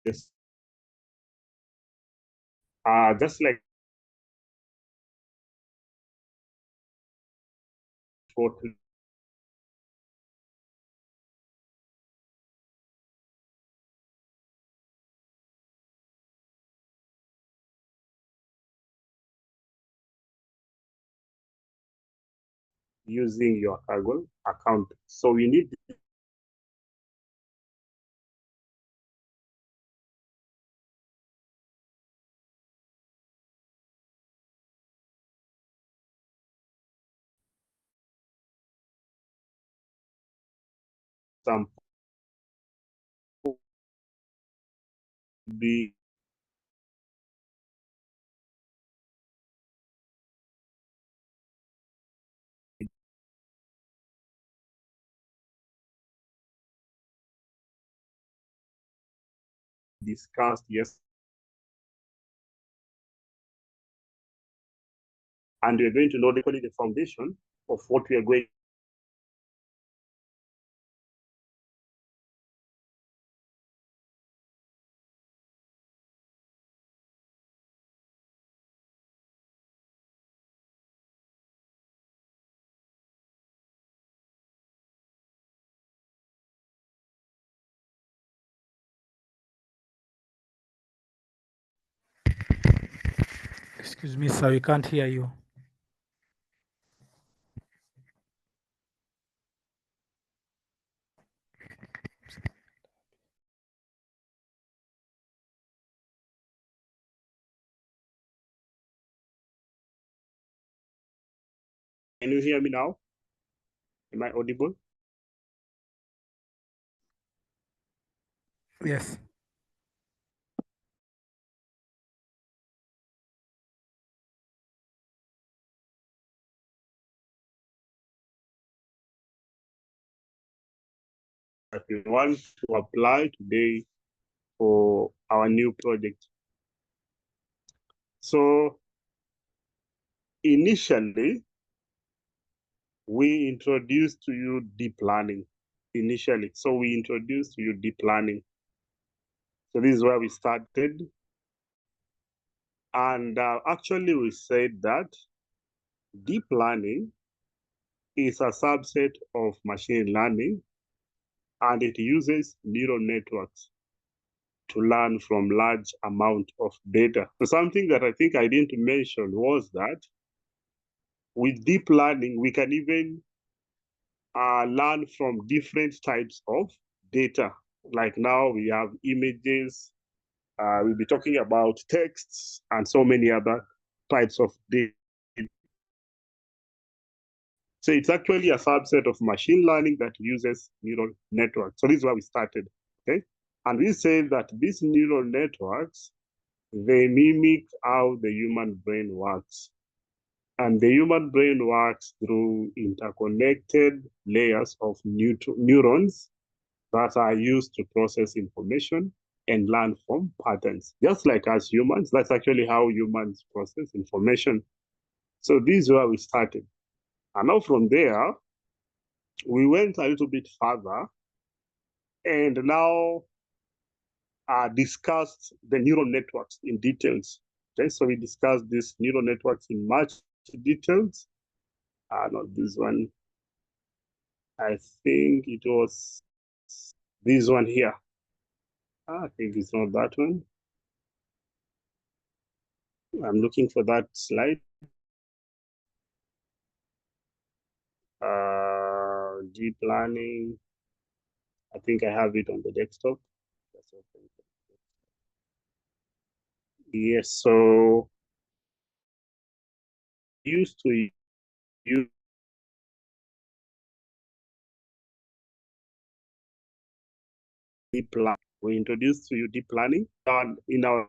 this. Just like for using your Kaggle account. So we need some be discussed yes, and we're going to know the foundation of what we are going. Excuse me, sir, we can't hear you. Can you hear me now? Am I audible? Yes. That we want to apply today for our new project. So initially, we introduced to you deep learning initially. So we introduced to you deep learning. So this is where we started. And actually, we said that deep learning is a subset of machine learning, and it uses neural networks to learn from large amount of data. So something that I think I didn't mention was that with deep learning, we can even learn from different types of data. Like now we have images, we'll be talking about texts and so many other types of data. So it's actually a subset of machine learning that uses neural networks. So this is where we started, okay? And we say that these neural networks, they mimic how the human brain works. And the human brain works through interconnected layers of neurons that are used to process information and learn from patterns. Just like us humans, that's actually how humans process information. So this is where we started. And now from there, we went a little bit further and now discussed the neural networks in details. Okay, so we discussed these neural networks in much details. Not this one. I think it was this one here. I think it's not that one. I'm looking for that slide. Deep learning. I think I have it on the desktop. Yes, so used to use deep learning. We introduced to you deep learning and in our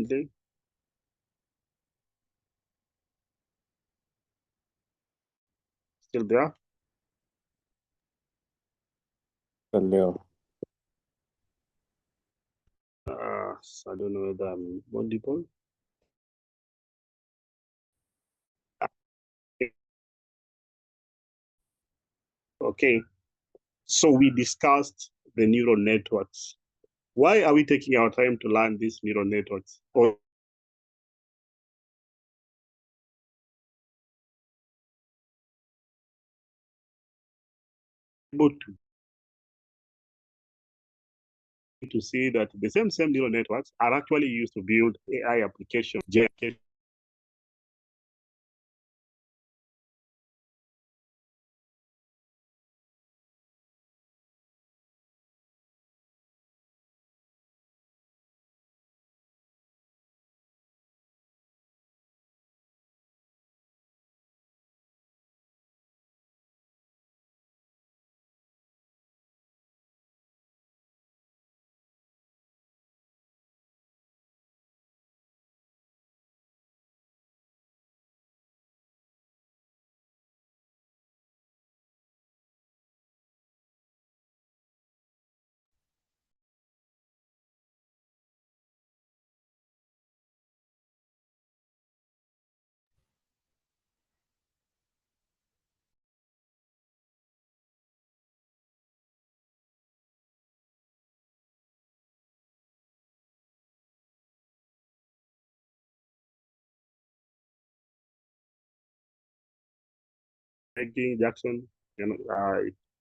Still there? Hello. So I don't know whether I'm audible. Okay, so we discussed the neural networks. Why are we taking our time to learn these neural networks? Or able to see that the same neural networks are actually used to build AI applications, Jackson.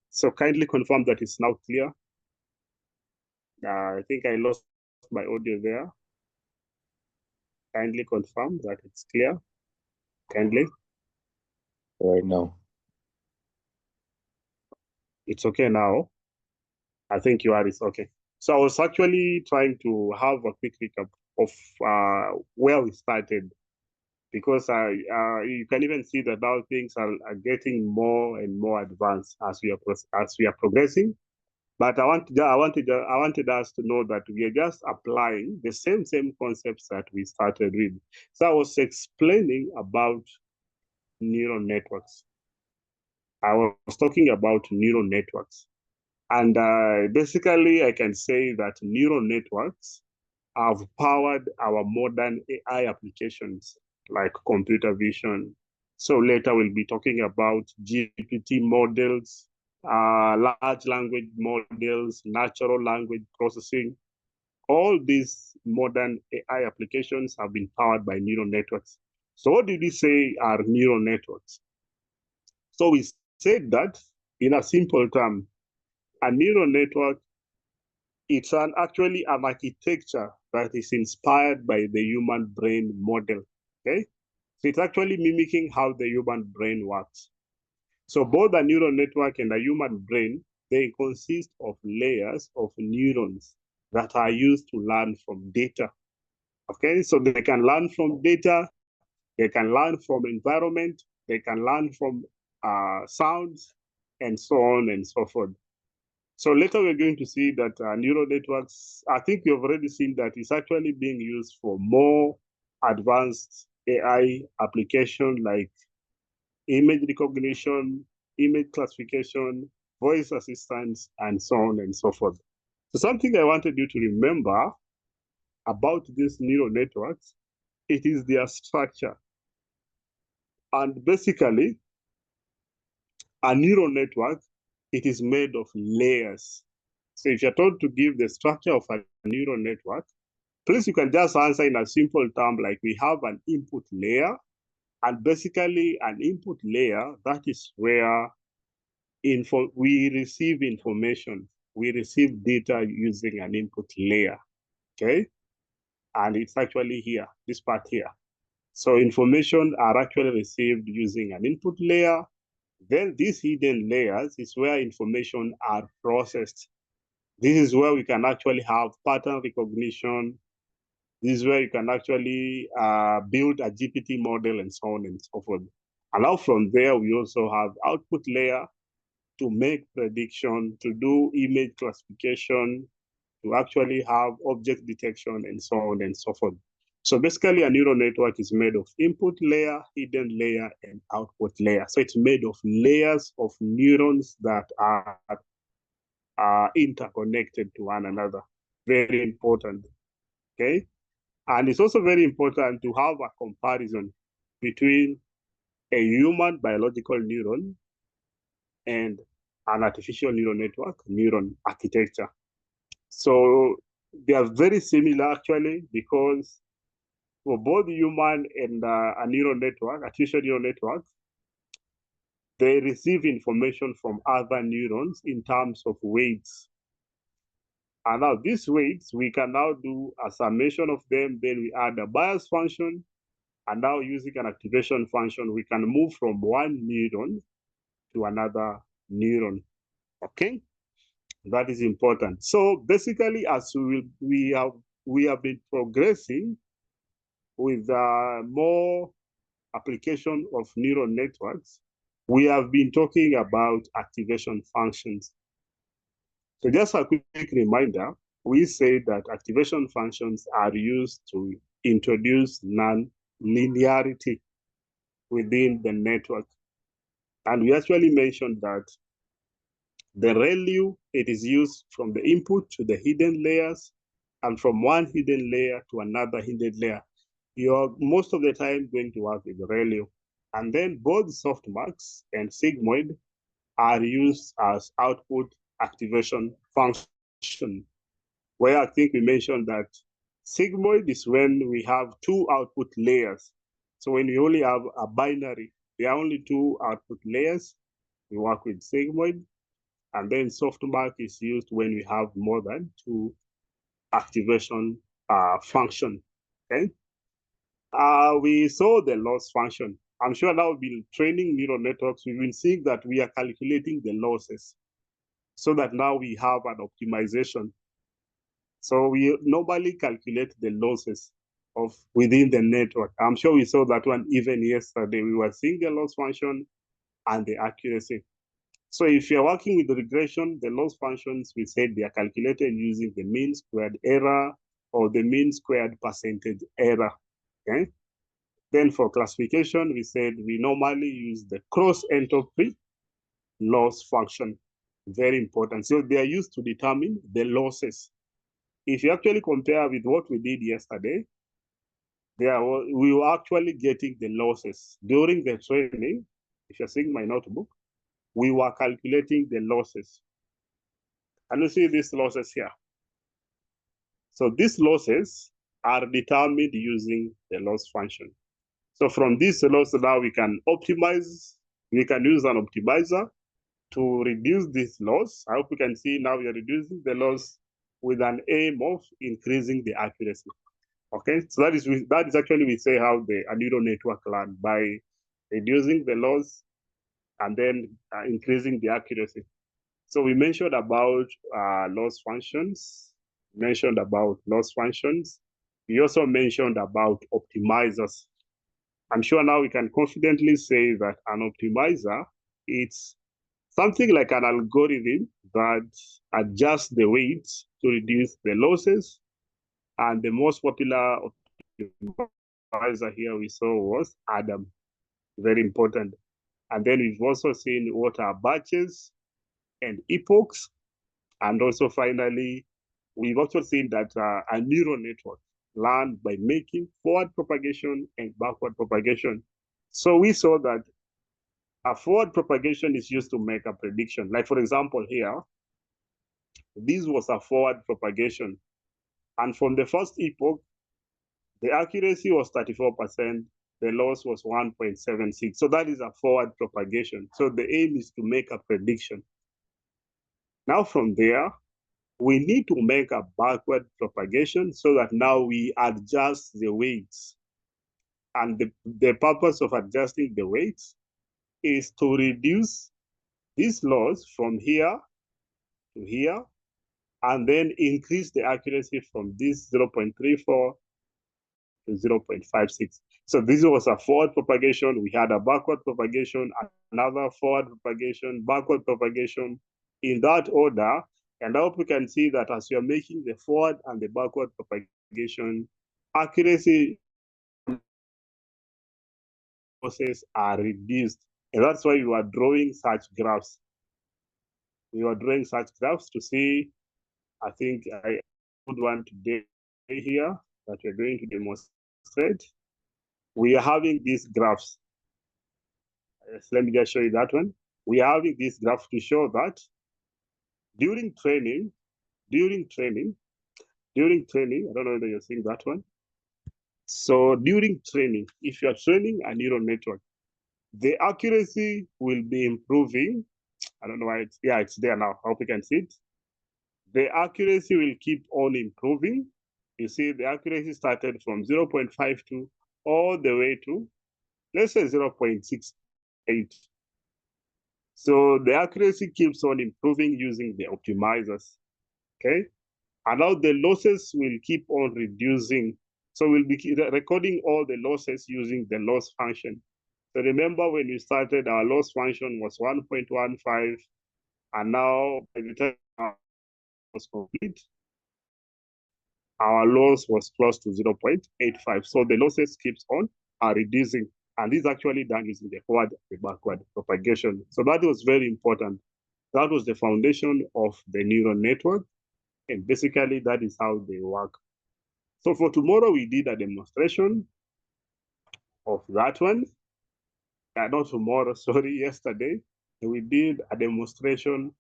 So kindly confirm that it's now clear. I think I lost my audio there. Kindly confirm that it's clear. Kindly. Right now. It's okay now. I think you are. It's okay. So I was actually trying to have a quick recap of where we started, because you can even see that now things are getting more and more advanced as we are progressing. But I wanted us to know that we are just applying the same concepts that we started with. So I was explaining about neural networks. I was talking about neural networks. And basically, I can say that neural networks have powered our modern AI applications like computer vision. So later we'll be talking about GPT models, large language models, natural language processing. All these modern AI applications have been powered by neural networks. So what did we say are neural networks? So we said that in a simple term, a neural network, it's actually an architecture that is inspired by the human brain model, okay? So it's actually mimicking how the human brain works. So both a neural network and a human brain, they consist of layers of neurons that are used to learn from data, okay? So they can learn from data, they can learn from environment, they can learn from sounds, and so on and so forth. So later we're going to see that neural networks, I think you've already seen that it's actually being used for more advanced AI application like image recognition, image classification, voice assistance, and so on and so forth. So something I wanted you to remember about these neural networks, it is their structure. And basically, a neural network, it is made of layers. So if you're told to give the structure of a neural network, please, you can just answer in a simple term like we have an input layer, and basically an input layer, that is where we receive information. We receive data using an input layer, okay? And it's actually here, this part here. So information are actually received using an input layer. Then these hidden layers is where information are processed. This is where we can actually have pattern recognition. This is where you can actually build a GPT model and so on and so forth. And now from there, we also have output layer to make prediction, to do image classification, to actually have object detection and so on and so forth. So basically, a neural network is made of input layer, hidden layer, and output layer. So it's made of layers of neurons that are interconnected to one another. Very important, okay? And it's also very important to have a comparison between a human biological neuron and an artificial neural network, neuron architecture. So they are very similar actually, because for both human and a neural network, artificial neural network, they receive information from other neurons in terms of weights. And now these weights, we can now do a summation of them, then we add a bias function, and now using an activation function, we can move from one neuron to another neuron, okay? That is important. So basically, as we have been progressing with more application of neural networks, we have been talking about activation functions. So just a quick reminder, we say that activation functions are used to introduce non-linearity within the network. And we actually mentioned that the ReLU, it is used from the input to the hidden layers, and from one hidden layer to another hidden layer. You're most of the time going to work with ReLU. And then both softmax and sigmoid are used as output activation function, where I think we mentioned that sigmoid is when we have two output layers. So when we only have a binary, there are only two output layers, we work with sigmoid. And then softmax is used when we have more than two activation function, okay? We saw the loss function. I'm sure now we've been training neural networks, we've been seeing that we are calculating the losses so that now we have an optimization. So we normally calculate the losses of within the network. I'm sure we saw that one even yesterday. We were seeing the loss function and the accuracy. So if you're working with the regression, the loss functions, we said they are calculated using the mean squared error or the mean squared percentage error, okay? Then for classification, we said we normally use the cross entropy loss function. Very important. So they are used to determine the losses. If you actually compare with what we did yesterday, we were actually getting the losses. During the training, if you're seeing my notebook, we were calculating the losses. And you see these losses here. So these losses are determined using the loss function. So from this loss now we can optimize, we can use an optimizer to reduce this loss. I hope you can see now we are reducing the loss with an aim of increasing the accuracy. Okay, so that is actually we say how a neural network learn, by reducing the loss and then increasing the accuracy. So we mentioned about loss functions, We also mentioned about optimizers. I'm sure now we can confidently say that an optimizer, it's something like an algorithm that adjusts the weights to reduce the losses. And the most popular optimizer here we saw was Adam. Very important. And then we've also seen what are batches and epochs. And also finally, we've also seen that a neural network learned by making forward propagation and backward propagation. So we saw that a forward propagation is used to make a prediction. Like for example here, this was a forward propagation. And from the first epoch, the accuracy was 34%, the loss was 1.76. So that is a forward propagation. So the aim is to make a prediction. Now from there, we need to make a backward propagation so that now we adjust the weights. And the purpose of adjusting the weights is to reduce this loss from here to here, and then increase the accuracy from this 0.34 to 0.56. So this was a forward propagation. We had a backward propagation, another forward propagation, backward propagation, in that order. And I hope we can see that as you're making the forward and the backward propagation, accuracy process are reduced. And that's why you are drawing such graphs. You are drawing such graphs to see, I think I would want today here that we're going to demonstrate. We are having these graphs. Yes, let me just show you that one. We are having this graph to show that during training, I don't know whether you're seeing that one. So during training, if you are training a neural network, the accuracy will be improving. I don't know why it's there now. I hope you can see it. The accuracy will keep on improving. You see, the accuracy started from 0.52 all the way to, let's say, 0.68. So the accuracy keeps on improving using the optimizers, okay? And now the losses will keep on reducing. So we'll be recording all the losses using the loss function. So remember when we started, our loss function was 1.15, and now by the time it was complete, our loss was close to 0.85. So the losses keeps on reducing. And this is actually done using the forward and backward propagation. So that was very important. That was the foundation of the neural network. And basically, that is how they work. So for tomorrow, we did a demonstration of that one. Not tomorrow, sorry, yesterday. We did a demonstration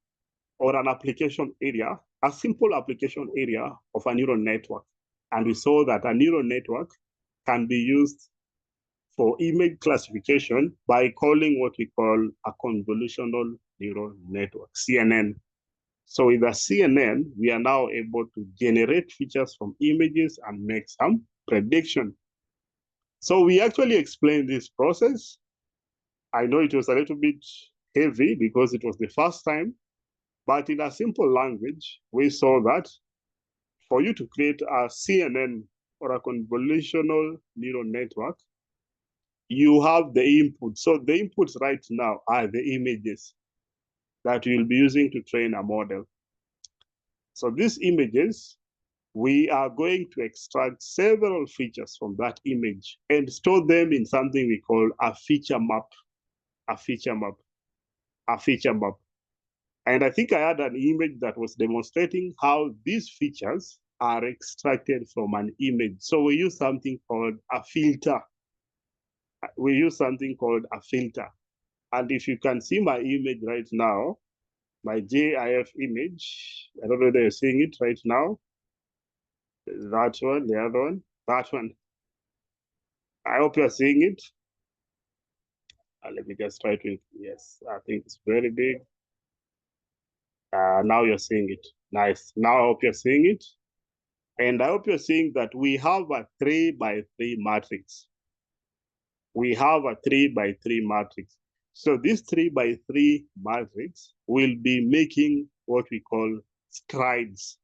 or an application area, a simple application area of a neural network. And we saw that a neural network can be used for image classification by calling what we call a convolutional neural network, CNN. So with a CNN, we are now able to generate features from images and make some prediction. So we actually explained this process. I know it was a little bit heavy because it was the first time, but in a simple language, we saw that for you to create a CNN or a convolutional neural network, you have the input. So the inputs right now are the images that you'll be using to train a model. So these images, we are going to extract several features from that image and store them in something we call a feature map. And I think I had an image that was demonstrating how these features are extracted from an image. So we use something called a filter. And if you can see my image right now, my GIF image, I don't know whether you're seeing it right now. That one, the other one, that one. I hope you're seeing it. Let me just try to, yes, I think it's very big. Now you're seeing it. Nice. Now I hope you're seeing it. And I hope you're seeing that we have a 3x3 matrix. We have a 3x3 matrix. So this 3x3 matrix will be making what we call strides.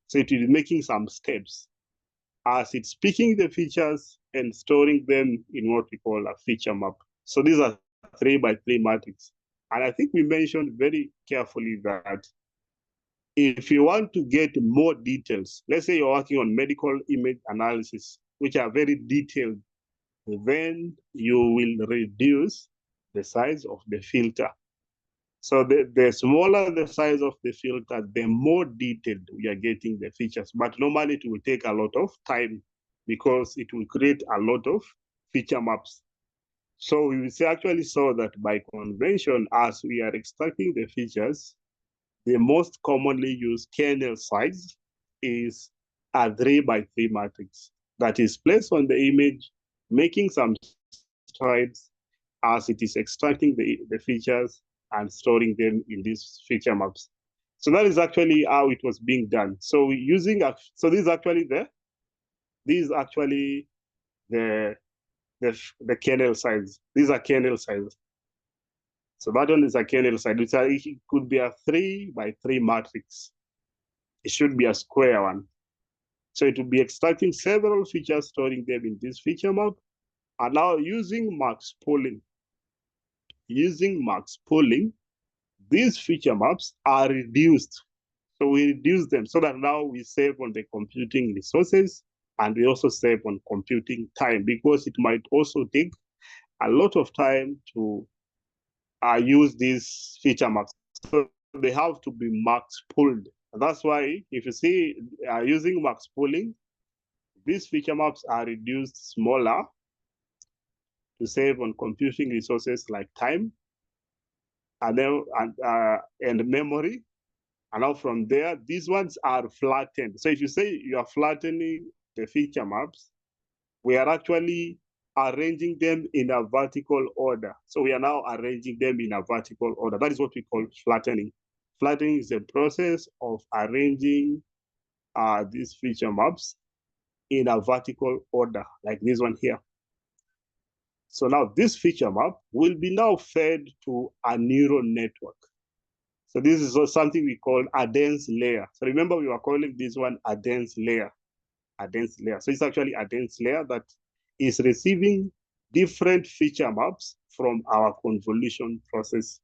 So it will be making some steps as it's picking the features and storing them in what we call a feature map. So these are 3x3 matrix. And I think we mentioned very carefully that if you want to get more details, let's say you're working on medical image analysis, which are very detailed, then you will reduce the size of the filter. So the smaller the size of the filter, the more detailed we are getting the features. But normally it will take a lot of time because it will create a lot of feature maps. So we actually saw that by convention, as we are extracting the features, the most commonly used kernel size is a 3x3 matrix that is placed on the image, making some strides as it is extracting the features and storing them in these feature maps. So that is actually how it was being done. So using, so this is actually the kernel size. These are kernel sizes. So that one is a kernel size. It could be a 3x3 matrix. It should be a square one. So it will be extracting several features, storing them in this feature map. And now using max pooling, these feature maps are reduced. So we reduce them so that now we save on the computing resources and we also save on computing time, because it might also take a lot of time to use these feature maps. So they have to be max pooled. That's why if you see using max pooling, these feature maps are reduced smaller to save on computing resources like time and then and memory. And now from there, these ones are flattened. So if you say you are flattening the feature maps, we are actually arranging them in a vertical order. So we are now arranging them in a vertical order. That is what we call flattening. Flattening is the process of arranging these feature maps in a vertical order, like this one here. So now this feature map will be now fed to a neural network. So this is something we call a dense layer. So remember, we were calling this one a dense layer. A dense layer. So it's actually a dense layer that is receiving different feature maps from our convolution process.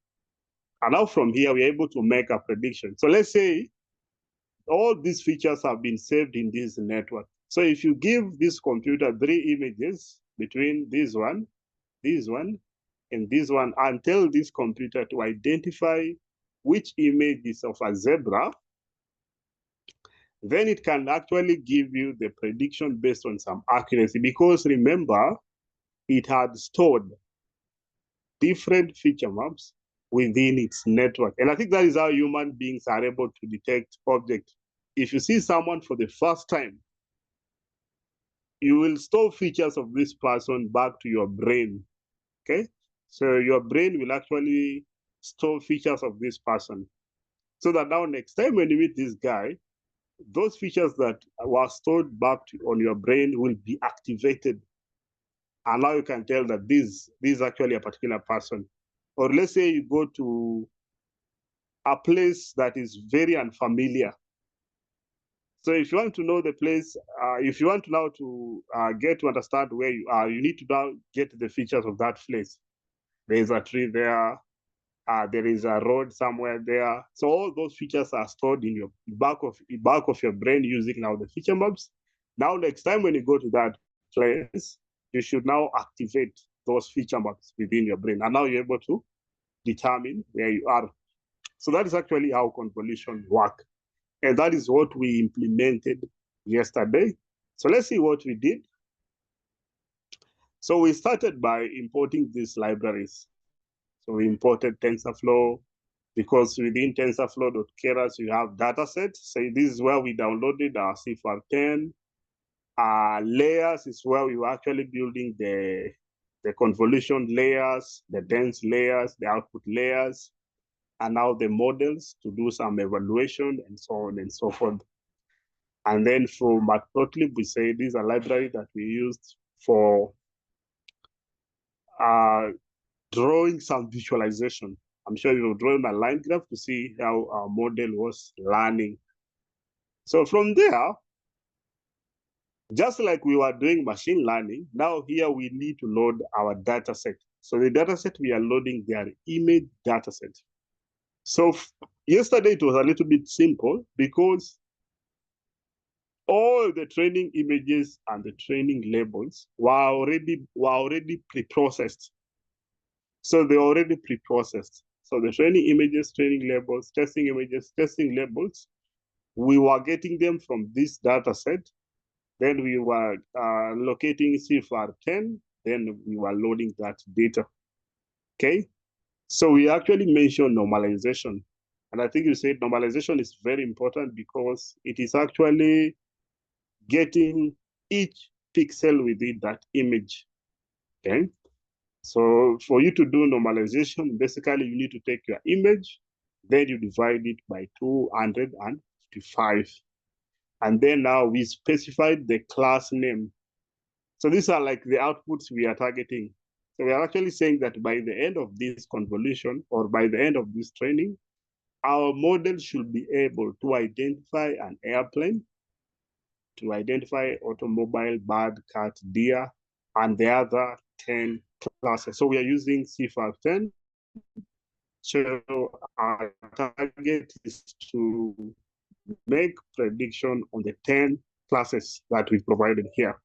And now from here, we're able to make a prediction. So let's say all these features have been saved in this network. So if you give this computer 3 images between this one, and this one, and tell this computer to identify which image is of a zebra, then it can actually give you the prediction based on some accuracy, because remember, it had stored different feature maps within its network. And I think that is how human beings are able to detect objects. If you see someone for the first time, you will store features of this person back to your brain, okay? So your brain will actually store features of this person, so that now next time when you meet this guy, those features that were stored back on your brain will be activated. And now you can tell that this is actually a particular person. Or let's say you go to a place that is very unfamiliar. So if you want to know the place, if you want to now to get to understand where you are, you need to now get the features of that place. There is a tree there. There is a road somewhere there. So all those features are stored in your back of your brain using now the feature maps. Now, next time when you go to that place, you should now activate those feature maps within your brain. And now you're able to determine where you are. So that is actually how convolution works. And that is what we implemented yesterday. So let's see what we did. So we started by importing these libraries. So we imported TensorFlow, because within TensorFlow.keras, you have datasets. So this is where we downloaded our CIFAR10. Layers is where we were actually building the convolution layers, the dense layers, the output layers, and now the models to do some evaluation and so on and so forth. And then for Matplotlib, we say this is a library that we used for drawing some visualization. I'm sure you're drawing a line graph to see how our model was learning. So from there, just like we were doing machine learning, now here we need to load our data set. So the data set we are loading, they are image data set. So yesterday it was a little bit simple, because all the training images and the training labels were already pre-processed. So they're already pre-processed. So the training images, training labels, testing images, testing labels, we were getting them from this data set. Then we were locating CIFAR10, then we were loading that data, okay? So we actually mentioned normalization. And I think you said normalization is very important, because it is actually getting each pixel within that image, okay? So for you to do normalization, basically you need to take your image, then you divide it by 255. And then now we specified the class name. So these are like the outputs we are targeting. So we are actually saying that by the end of this convolution, or by the end of this training, our model should be able to identify an airplane, to identify automobile, bird, cat, deer, and the other 10 classes. So we are using CIFAR10. So our target is to make prediction on the 10 classes that we provided here.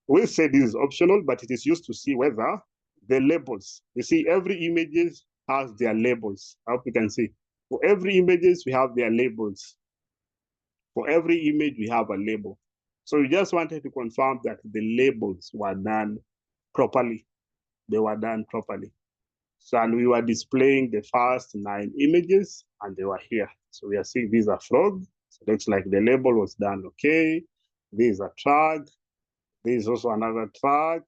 We say this is optional, but it is used to see whether the labels, you see every images has their labels. I hope you can see. For every images, we have their labels. For every image, we have a label. So we just wanted to confirm that the labels were done properly. They were done properly. So, and we were displaying the first 9 images, and they were here. So we are seeing these are frog. So it looks like the label was done okay. This is a truck. This is also another truck.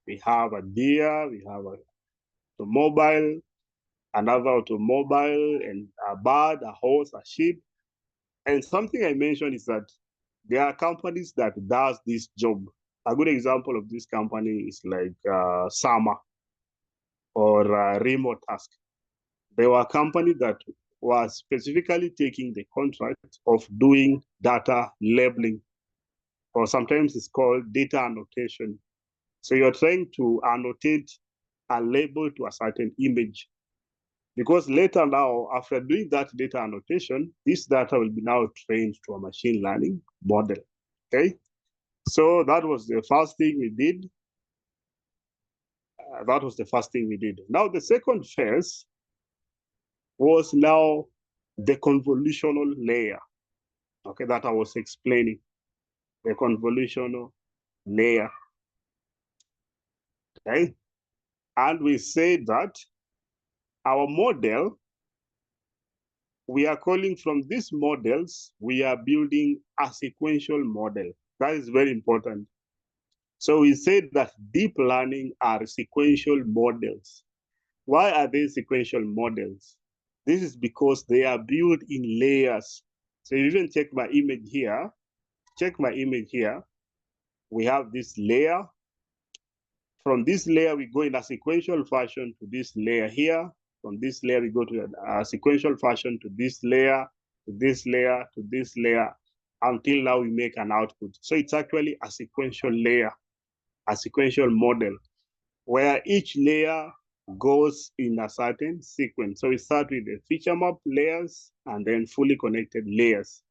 We have a deer. We have a automobile, another automobile, and a bird, a horse, a sheep. And something I mentioned is that there are companies that does this job. A good example of this company is like Sama or Remote Task. They were a company that was specifically taking the contract of doing data labeling, or sometimes it's called data annotation. So you're trying to annotate a label to a certain image. Because later now, after doing that data annotation, this data will be now trained to a machine learning model, okay? So that was the first thing we did. Now the second phase was now the convolutional layer, okay, that I was explaining, the convolutional layer, okay? And we said that our model, we are calling from these models, we are building a sequential model. That is very important. So we said that deep learning are sequential models. Why are they sequential models? This is because they are built in layers. So you even check my image here, we have this layer. From this layer, we go in a sequential fashion to this layer here. From this layer, we go to a sequential fashion to this layer, to this layer, to this layer, until now we make an output. So it's actually a sequential layer, a sequential model, where each layer goes in a certain sequence. So we start with the feature map layers and then fully connected layers.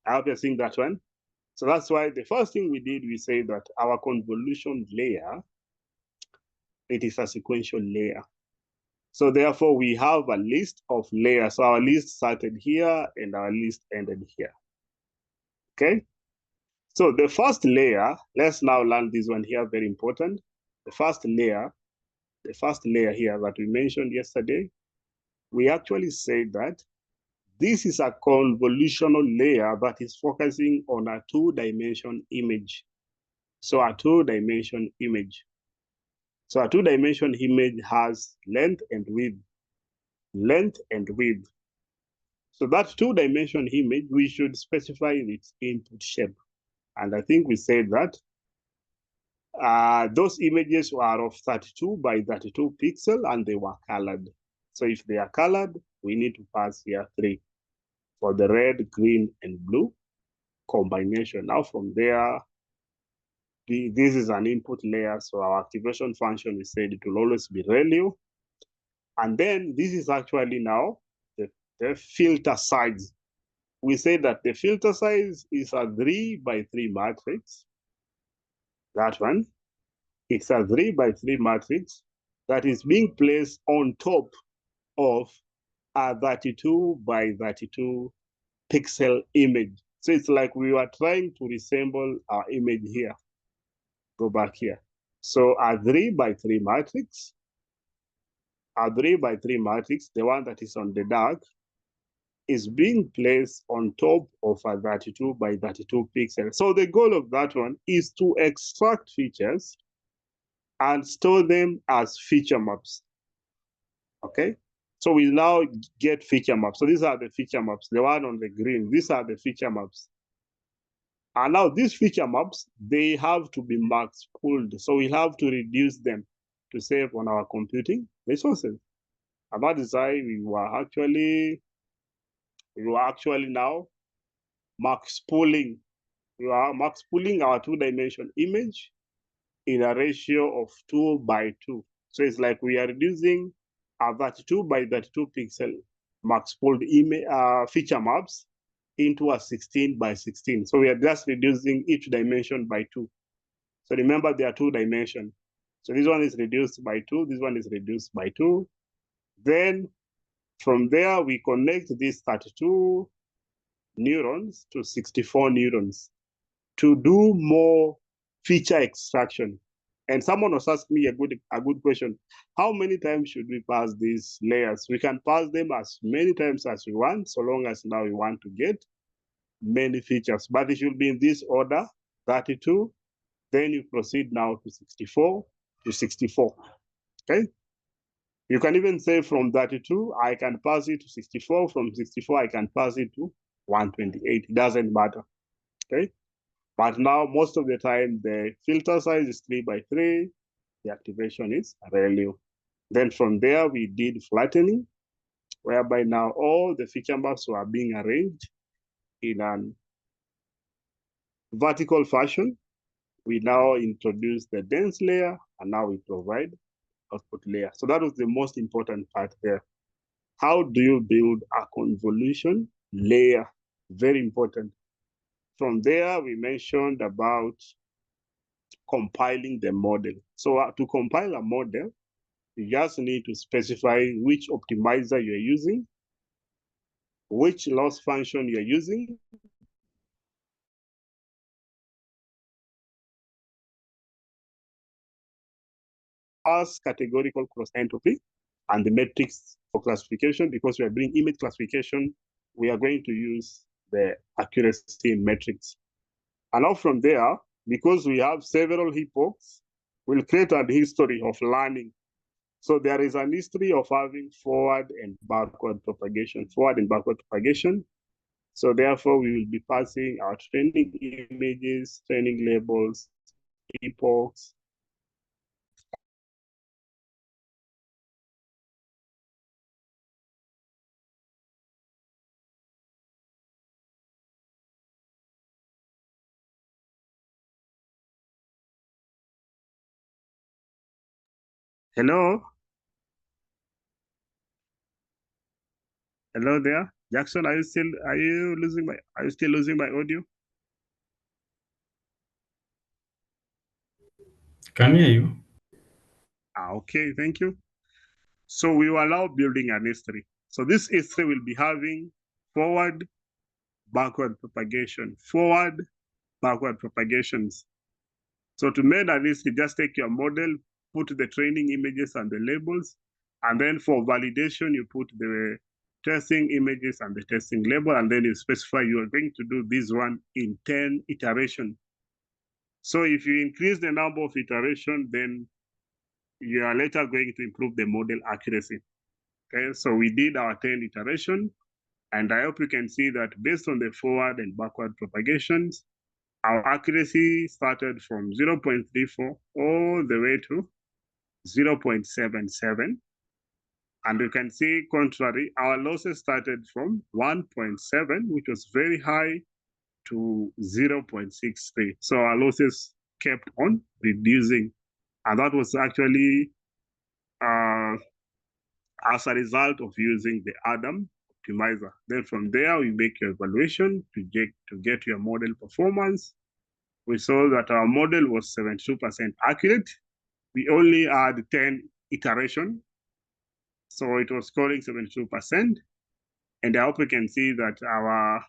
I hope you're seeing that one. So that's why the first thing we did, we say that our convolution layer, it is a sequential layer. So therefore, we have a list of layers. So our list started here and our list ended here. Okay? So the first layer, let's now learn this one here, very important. The first layer here that we mentioned yesterday, we actually said that this is a convolutional layer that is focusing on a 2-dimension image. So a 2-dimension image. So a 2-dimension image has length and width. Length and width. So that 2-dimension image, we should specify its input shape. And I think we said that those images were of 32 by 32 pixel and they were colored. So if they are colored, we need to pass here 3 for the red, green, and blue combination. Now from there, this is an input layer. So our activation function, we said it will always be ReLU. And then this is actually now the filter size. We say that the filter size is a 3 by 3 matrix. That one, it's a 3 by 3 matrix that is being placed on top of a 32 by 32 pixel image. So it's like we were trying to resemble our image here. Go back here. So a 3 by 3 matrix, the one that is on the dark, is being placed on top of a 32 by 32 pixels. So the goal of that one is to extract features and store them as feature maps. Okay, so we now get feature maps. So these are the feature maps, the one on the green, these are the feature maps. And now these feature maps, they have to be max pooled. So we have to reduce them to save on our computing resources. And that is why we were actually now max pooling. We are max pooling our 2-dimension image in a ratio of 2 by 2. So it's like we are reducing our 32 by 32 pixel max pooled image feature maps into a 16 by 16. So we are just reducing each dimension by 2. So remember, there are 2 dimensions. So this one is reduced by 2, this one is reduced by 2. Then from there, we connect these 32 neurons to 64 neurons to do more feature extraction. And someone was asking me a good question. How many times should we pass these layers? We can pass them as many times as we want, so long as now we want to get many features. But it should be in this order: 32, then you proceed now to 64 to 64. Okay? You can even say from 32, I can pass it to 64. From 64, I can pass it to 128. It doesn't matter. Okay? But now, most of the time, the filter size is 3 by 3. The activation is ReLU. Then from there, we did flattening, whereby now all the feature maps were being arranged in an vertical fashion. We now introduce the dense layer, and now we provide output layer. So that was the most important part there. How do you build a convolution layer? Very important. From there, we mentioned about compiling the model. So to compile a model, you just need to specify which optimizer you're using, which loss function you're using, as categorical cross entropy, and the metrics for classification. Because we are doing image classification, we are going to use the accuracy metrics. And now from there, because we have several epochs, we'll create a history of learning. So there is an history of having forward and backward propagation, So therefore, we will be passing our training images, training labels, epochs. Hello? Hello there. Jackson, are you still losing my audio? Can hear you. Okay, thank you. So we will allow building an history. So this history will be having forward, backward propagation, forward, backward propagations. So to make an history, just take your model, put the training images and the labels, and then for validation, you put the testing images and the testing label, and then you specify you are going to do this one in 10 iterations. So if you increase the number of iterations, then you are later going to improve the model accuracy. Okay, so we did our 10 iteration, and I hope you can see that based on the forward and backward propagations, our accuracy started from 0.34 all the way to 0.77. And you can see, contrary, our losses started from 1.7, which was very high, to 0.63. So our losses kept on reducing. And that was actually as a result of using the Adam optimizer. Then from there, we make your evaluation to get your model performance. We saw that our model was 72% accurate. We only had 10 iterations, so it was scoring 72%. And I hope you can see that our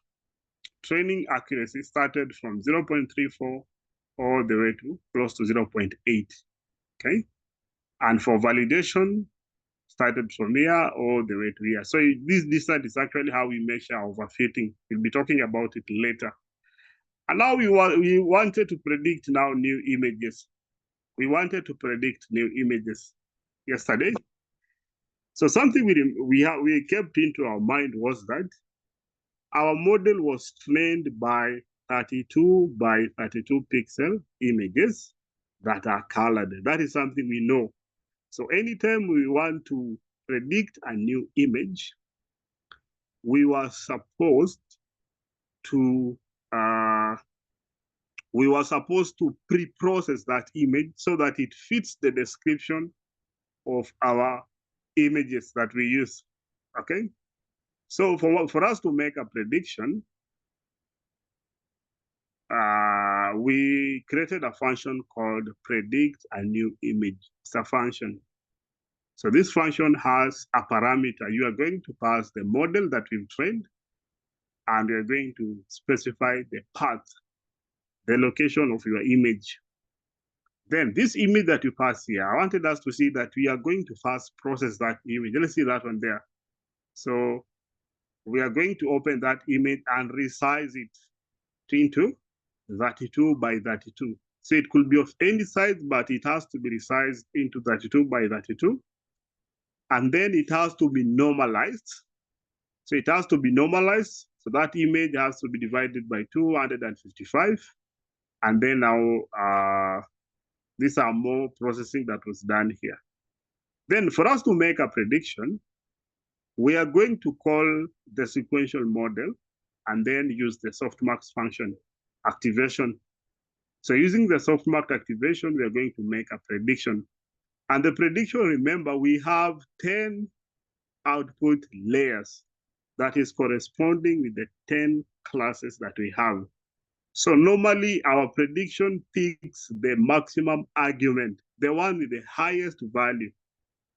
training accuracy started from 0.34 all the way to close to 0.8, okay? And for validation, started from here all the way to here. So this distance is actually how we measure overfitting. We'll be talking about it later. And now we wanted to predict now new images. We wanted to predict new images yesterday. So something we kept into our mind was that our model was trained by 32 by 32 pixel images that are colored. That is something we know. So anytime we want to predict a new image, we were supposed to pre-process that image so that it fits the description of our images that we use. Okay. So for us to make a prediction, we created a function called predict a new image. It's a function. So this function has a parameter. You are going to pass the model that we've trained, and you're going to specify the path, the location of your image. Then this image that you pass here, I wanted us to see that we are going to first process that image. Let's see that one there. So we are going to open that image and resize it into 32 by 32. So it could be of any size, but it has to be resized into 32 by 32. And then it has to be normalized. So it has to be normalized. So that image has to be divided by 255. And then now, these are more processing that was done here. Then for us to make a prediction, we are going to call the sequential model and then use the softmax function activation. So using the softmax activation, we are going to make a prediction. And the prediction, remember, we have 10 output layers that is corresponding with the 10 classes that we have. So normally our prediction picks the maximum argument, the one with the highest value.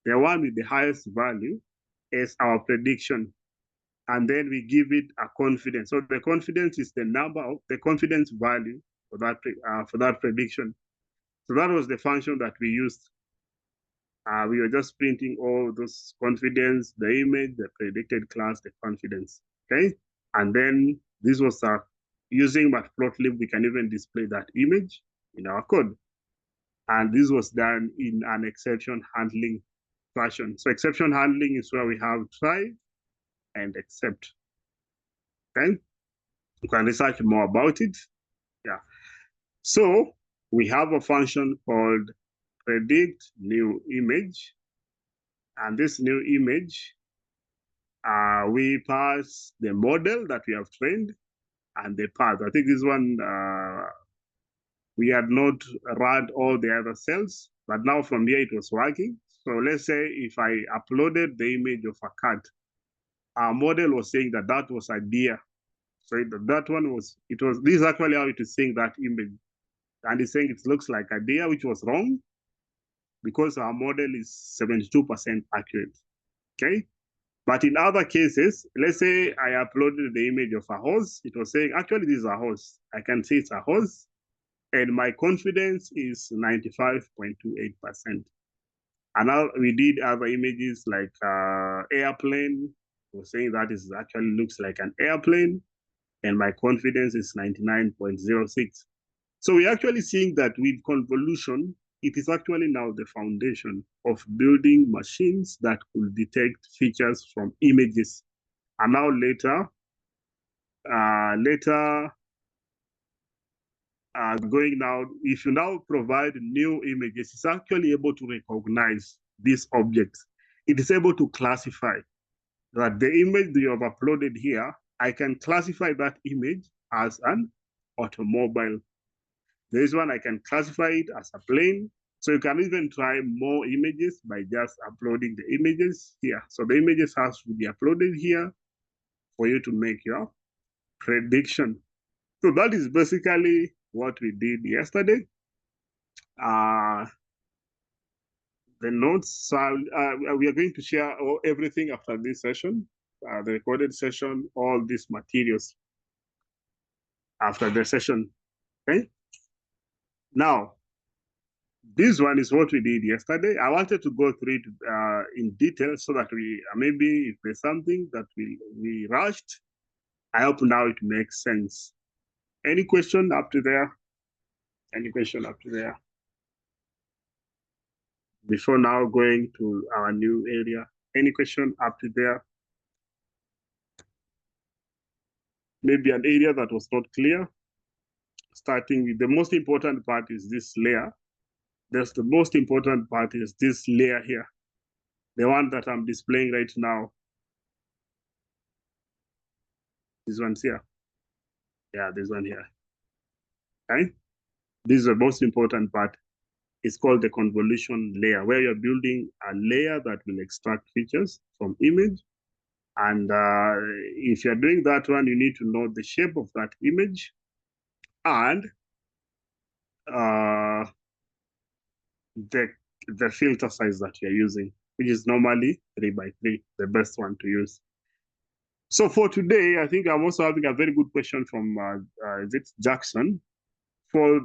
The one with the highest value is our prediction. And then we give it a confidence. So the confidence is the number of the confidence value for that prediction. So that was the function that we used. We were just printing all those confidence, the image, the predicted class, the confidence, okay? And then this was using matplotlib, we can even display that image in our code. And this was done in an exception handling fashion. So exception handling is where we have try and except, okay? You can research more about it, yeah. So we have a function called predict new image. And this new image, we pass the model that we have trained and the path. I think this one, we had not run all the other cells, but now from here it was working. So let's say if I uploaded the image of a cat, our model was saying that that was a deer. So that one was, this is actually how it is saying that image. And it's saying it looks like a deer, which was wrong because our model is 72% accurate, okay? But in other cases, let's say I uploaded the image of a horse. It was saying, actually, this is a horse. I can see it's a horse. And my confidence is 95.28%. And now we did other images like airplane. We're saying that is actually looks like an airplane. And my confidence is 99.06. So we're actually seeing that with convolution, it is actually now the foundation of building machines that could detect features from images. And now later, going now, if you now provide new images, it's actually able to recognize these objects. It is able to classify that the image that you have uploaded here, I can classify that image as an automobile. This one, I can classify it as a plane. So you can even try more images by just uploading the images here. So the images has to be uploaded here for you to make your prediction. So that is basically what we did yesterday. The notes, we are going to share everything after this session, the recorded session, all these materials after the session, okay? Now, this one is what we did yesterday. I wanted to go through it in detail so that we, maybe if there's something that we rushed, I hope now it makes sense. Any question up to there? Any question up to there? Before now going to our new area, any question up to there? Maybe an area that was not clear? Starting with the most important part is this layer. That's the most important part is this layer here. The one that I'm displaying right now. This one's here. Yeah, this one here. Okay? This is the most important part. It's called the convolution layer, where you're building a layer that will extract features from image. And if you're doing that one, you need to know the shape of that image and the filter size that you're using, which is normally 3x3, the best one to use. So for today, I think I'm also having a very good question from is it Jackson for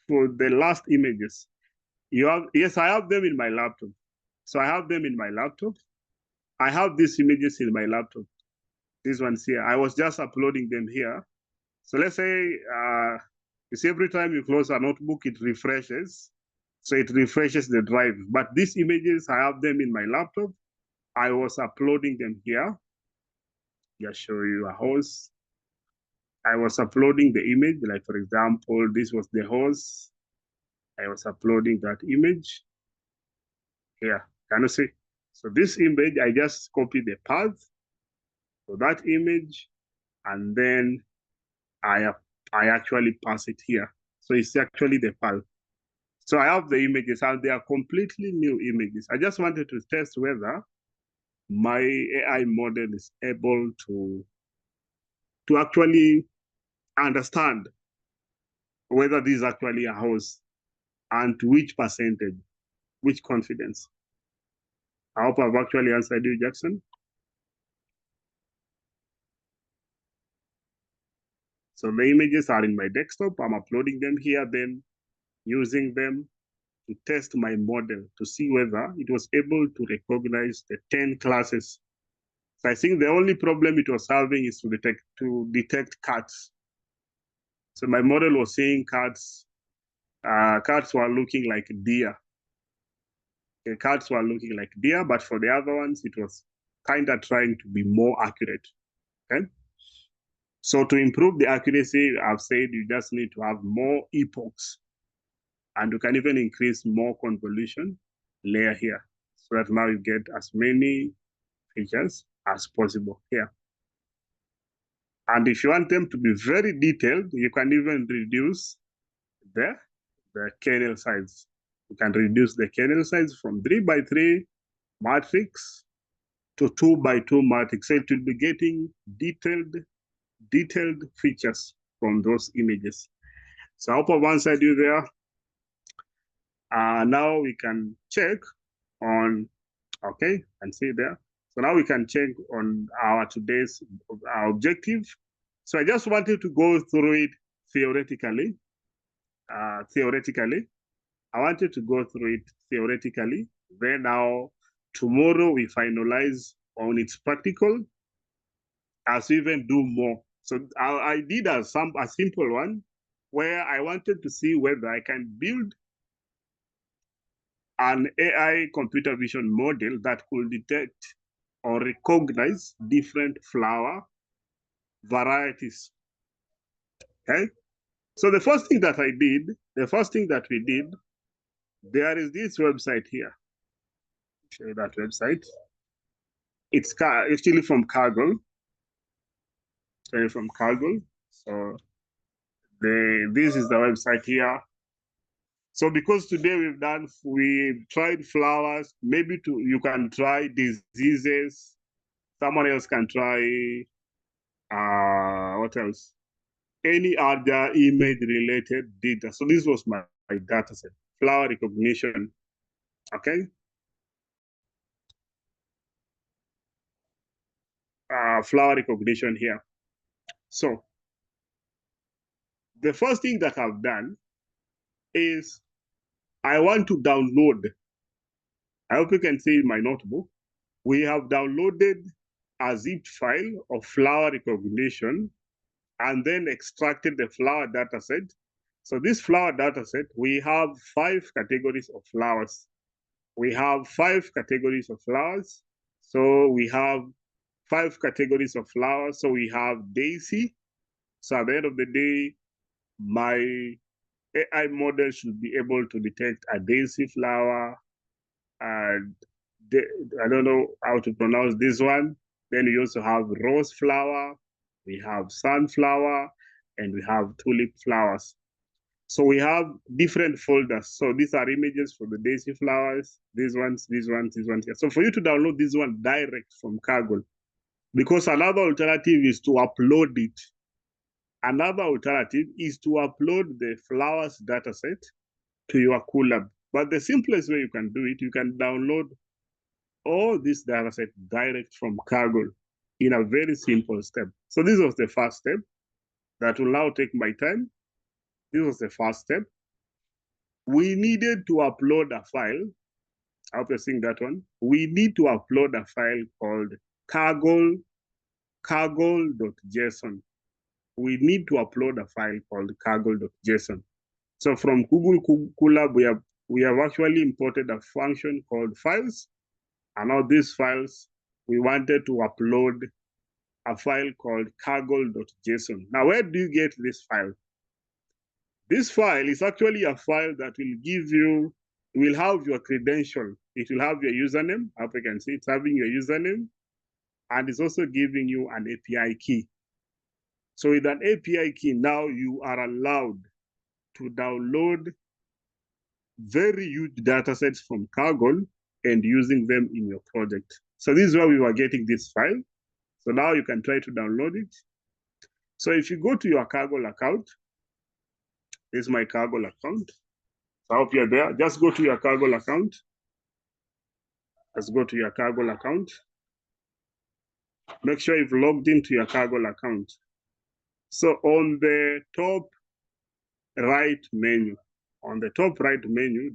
the last images. You have, yes, I have them in my laptop. So I have them in my laptop. I have these images in my laptop. These ones here. I was just uploading them here. So let's say you see every time you close a notebook, it refreshes. So it refreshes the drive. But these images, I have them in my laptop. I was uploading them here. Just show you a horse. I was uploading the image, like for example, this was the horse. I was uploading that image here. Can you see? So this image, I just copied the path for that image, and then I actually pass it here. So it's actually the path. So I have the images, and they are completely new images. I just wanted to test whether my AI model is able to actually understand whether this is actually a house and to which percentage, which confidence. I hope I've actually answered you, Jackson. So the images are in my desktop. I'm uploading them here, then using them to test my model to see whether it was able to recognize the 10 classes. So I think the only problem it was having is to detect cats. So my model was saying cats. Cats were looking like deer. The cats were looking like deer, but for the other ones, it was kind of trying to be more accurate. Okay. So to improve the accuracy, I've said you just need to have more epochs, and you can even increase more convolution layer here, so that now you get as many features as possible here. And if you want them to be very detailed, you can even reduce the kernel size. You can reduce the kernel size from 3x3 matrix to 2x2 matrix. So it will be getting detailed features from those images. So I hope I've answered you there. Now we can check on, okay, and see there. So now we can check on our today's objective. So I just wanted to go through it theoretically. I wanted to go through it theoretically. Then now, tomorrow we finalize on its practical, as we even do more. So I did a simple one where I wanted to see whether I can build an AI computer vision model that could detect or recognize different flower varieties. Okay. So the first thing that we did, there is this website here. Show you that website. It's actually from Kaggle. So this is the website here. So because today we've tried flowers, maybe you can try diseases. Someone else can try what else? Any other image related data. So this was my data set, flower recognition. Okay. Flower recognition here. So the first thing that I've done is I want to download. I hope you can see in my notebook. We have downloaded a zip file of flower recognition and then extracted the flower data set. So this flower data set, we have 5 categories of flowers. So we have 5 categories of flowers. So we have daisy. So at the end of the day, my AI model should be able to detect a daisy flower. And I don't know how to pronounce this one. Then we also have rose flower, we have sunflower, and we have tulip flowers. So we have different folders. So these are images for the daisy flowers, these ones. So for you to download this one direct from Kaggle, because another alternative is to upload it Another alternative is to upload the flowers dataset to your Colab. But the simplest way you can do it, you can download all this dataset direct from Kaggle in a very simple step. So this was the first step that will now take my time. This was the first step. We needed to upload a file. I hope you're seeing that one. We need to upload a file called kaggle.json. We need to upload a file called kaggle.json. So from Google Colab, we have actually imported a function called files. And now these files, we wanted to upload a file called kaggle.json. Now, where do you get this file? This file is actually a file that will give you, will have your credential. It will have your username. Up you can see it's having your username, and it's also giving you an API key. So with an API key, now you are allowed to download very huge data sets from Kaggle and using them in your project. So this is where we were getting this file. So now you can try to download it. So if you go to your Kaggle account, this is my Kaggle account. So I hope you're there. Just go to your Kaggle account. Let's go to your Kaggle account. Make sure you've logged into your Kaggle account. So on the top right menu,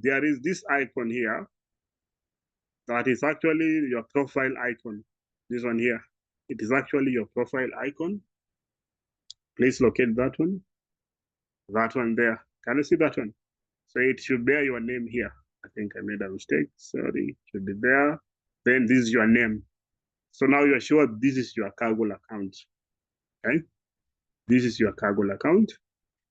there is this icon here that is actually your profile icon. This one here. It is actually your profile icon. Please locate that one. That one there. Can you see that one? So it should bear your name here. I think I made a mistake. Sorry, it should be there. Then this is your name. So now you're sure this is your Kaggle account. Okay? This is your Kaggle account.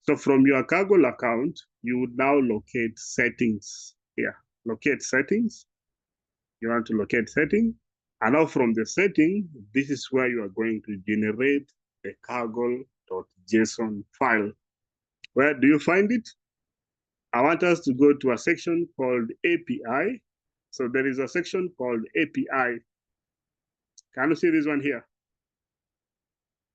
So from your Kaggle account, you would now locate settings here. Locate settings. You want to locate setting. And now from the setting, this is where you are going to generate the kaggle.json file. Where do you find it? I want us to go to a section called API. So there is a section called API. Can you see this one here?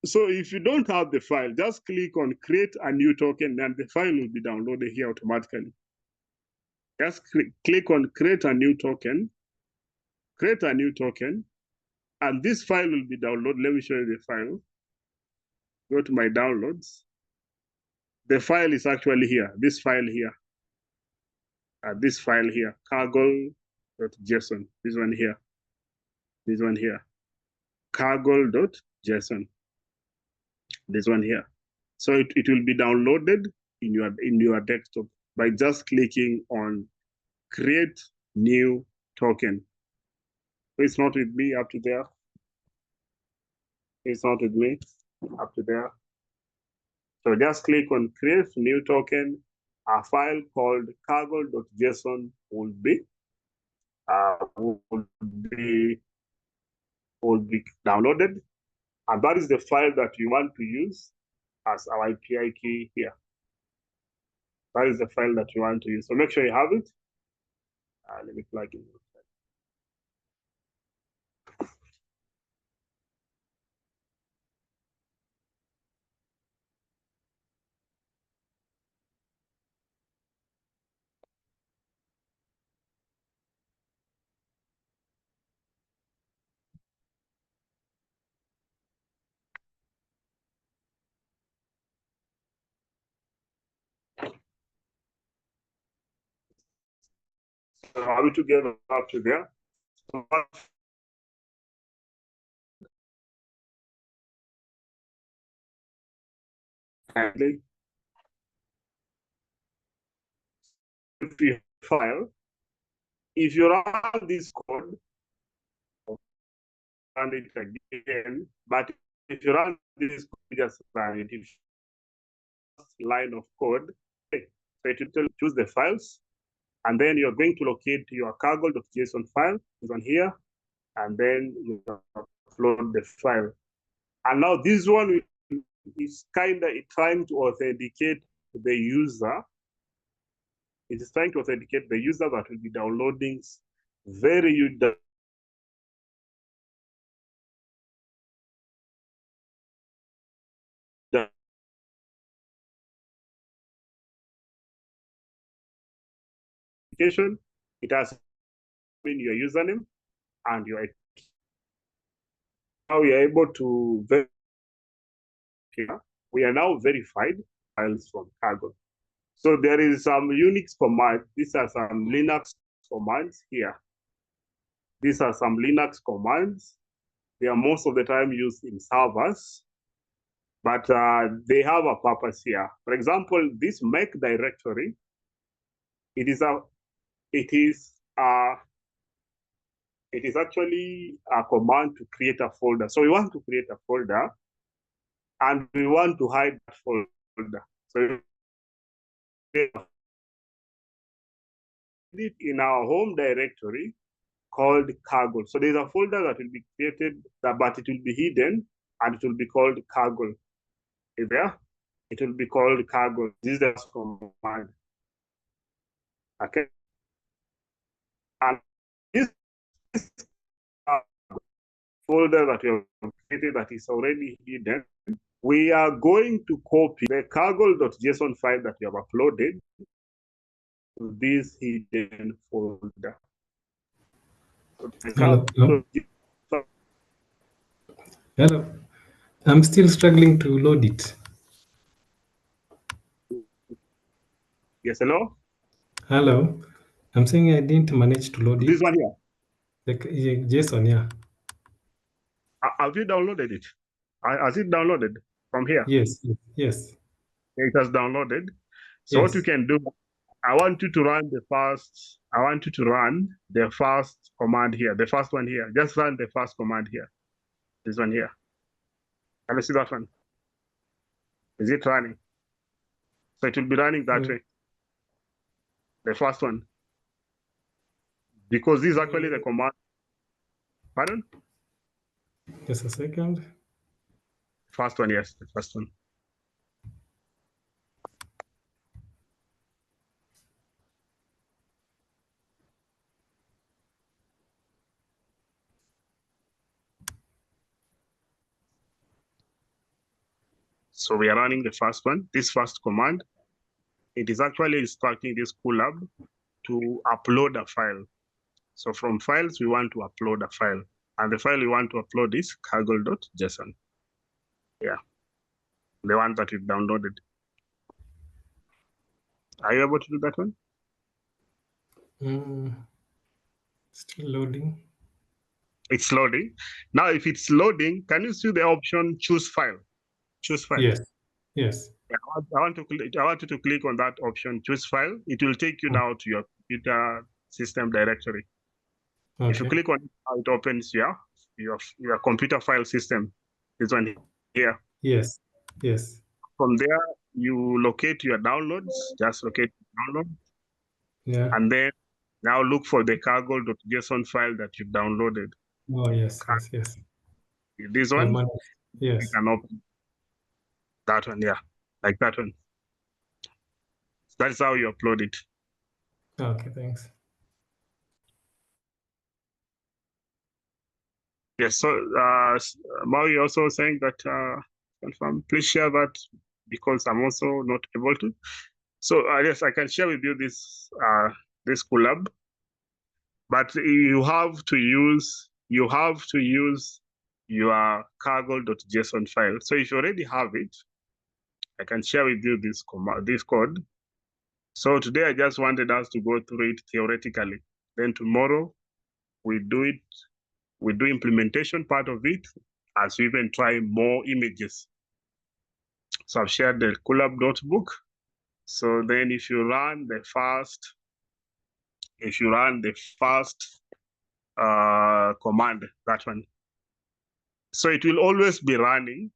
So if you don't have the file, just click on create a new token and the file will be downloaded here automatically. Just click on create a new token. Create a new token. And this file will be downloaded. Let me show you the file. Go to my downloads. The file is actually here. This file here. This file here. Kaggle.json. This one here. This one here. Kaggle.json. This one here. So it will be downloaded in your desktop by just clicking on create new token. So it's not with me up to there. It's not with me up to there. So just click on create new token. A file called kaggle.json will be downloaded. And that is the file that you want to use as our API key here. That is the file that you want to use. So make sure you have it. Let me plug in. So are we together up to there? So file, if you run this code, run it again, but if you run this code, just run it. If line of code, okay. So it will choose the files, and then you're going to locate your kaggle.json file, is on here, and then you upload the file. And now this one is kind of trying to authenticate the user. It is trying to authenticate the user that will be downloading very huge authentication. It has been your username and your. Now we are able to verify. We are now verified files from Kaggle. So there is some Unix command. These are some Linux commands here. These are some Linux commands. They are most of the time used in servers, but they have a purpose here. For example, this make directory, it is actually a command to create a folder. So we want to create a folder and we want to hide that folder. So in our home directory called Kaggle. So there's a folder that will be created, but it will be hidden and it will be called Kaggle. There, it will be called Kaggle. This is the command. Okay. And this folder that we have created that is already hidden, we are going to copy the Kaggle.json file that we have uploaded to this hidden folder. Hello. Hello. I'm still struggling to load it. Yes, hello? Hello. I'm saying I didn't manage to load it. This one here. JSON, yeah. Have you downloaded it? Has it downloaded from here? Yes, yes. It has downloaded. So yes. what you can do, I want you to run the first command here, the first one here. Just run the first command here. This one here. Can you see that one? Is it running? So it will be running that way. The first one. Because this is actually the command. Pardon? Just a second. First one, yes, the first one. So we are running the first one, this first command. It is actually instructing this Colab to upload a file. So from files, we want to upload a file. And the file we want to upload is kaggle.json. Yeah, the one that we've downloaded. Are you able to do that one? Still loading. It's loading. Now, if it's loading, can you see the option choose file? Choose file. Yes. Yes. I want you to click on that option, choose file. It will take you now to your computer system directory. Okay. If you click on it, it opens your computer file system. This one here. Yes. Yes. From there, you locate your downloads. Just locate download. Yeah. And then now look for the kaggle.json file that you've downloaded. Oh, yes. Yes. This one? Yes. You can open that one, yeah. Like that one. That's how you upload it. Okay, thanks. Yes, so Maui also saying that confirm, please share that because I'm also not able to. So yes, I can share with you this Colab, but you have to use your kaggle.json file. So if you already have it, I can share with you this code. So today I just wanted us to go through it theoretically. Then tomorrow we do implementation part of it as we even try more images. So I've shared the Colab notebook. So then if you run the first command, that one. So it will always be running.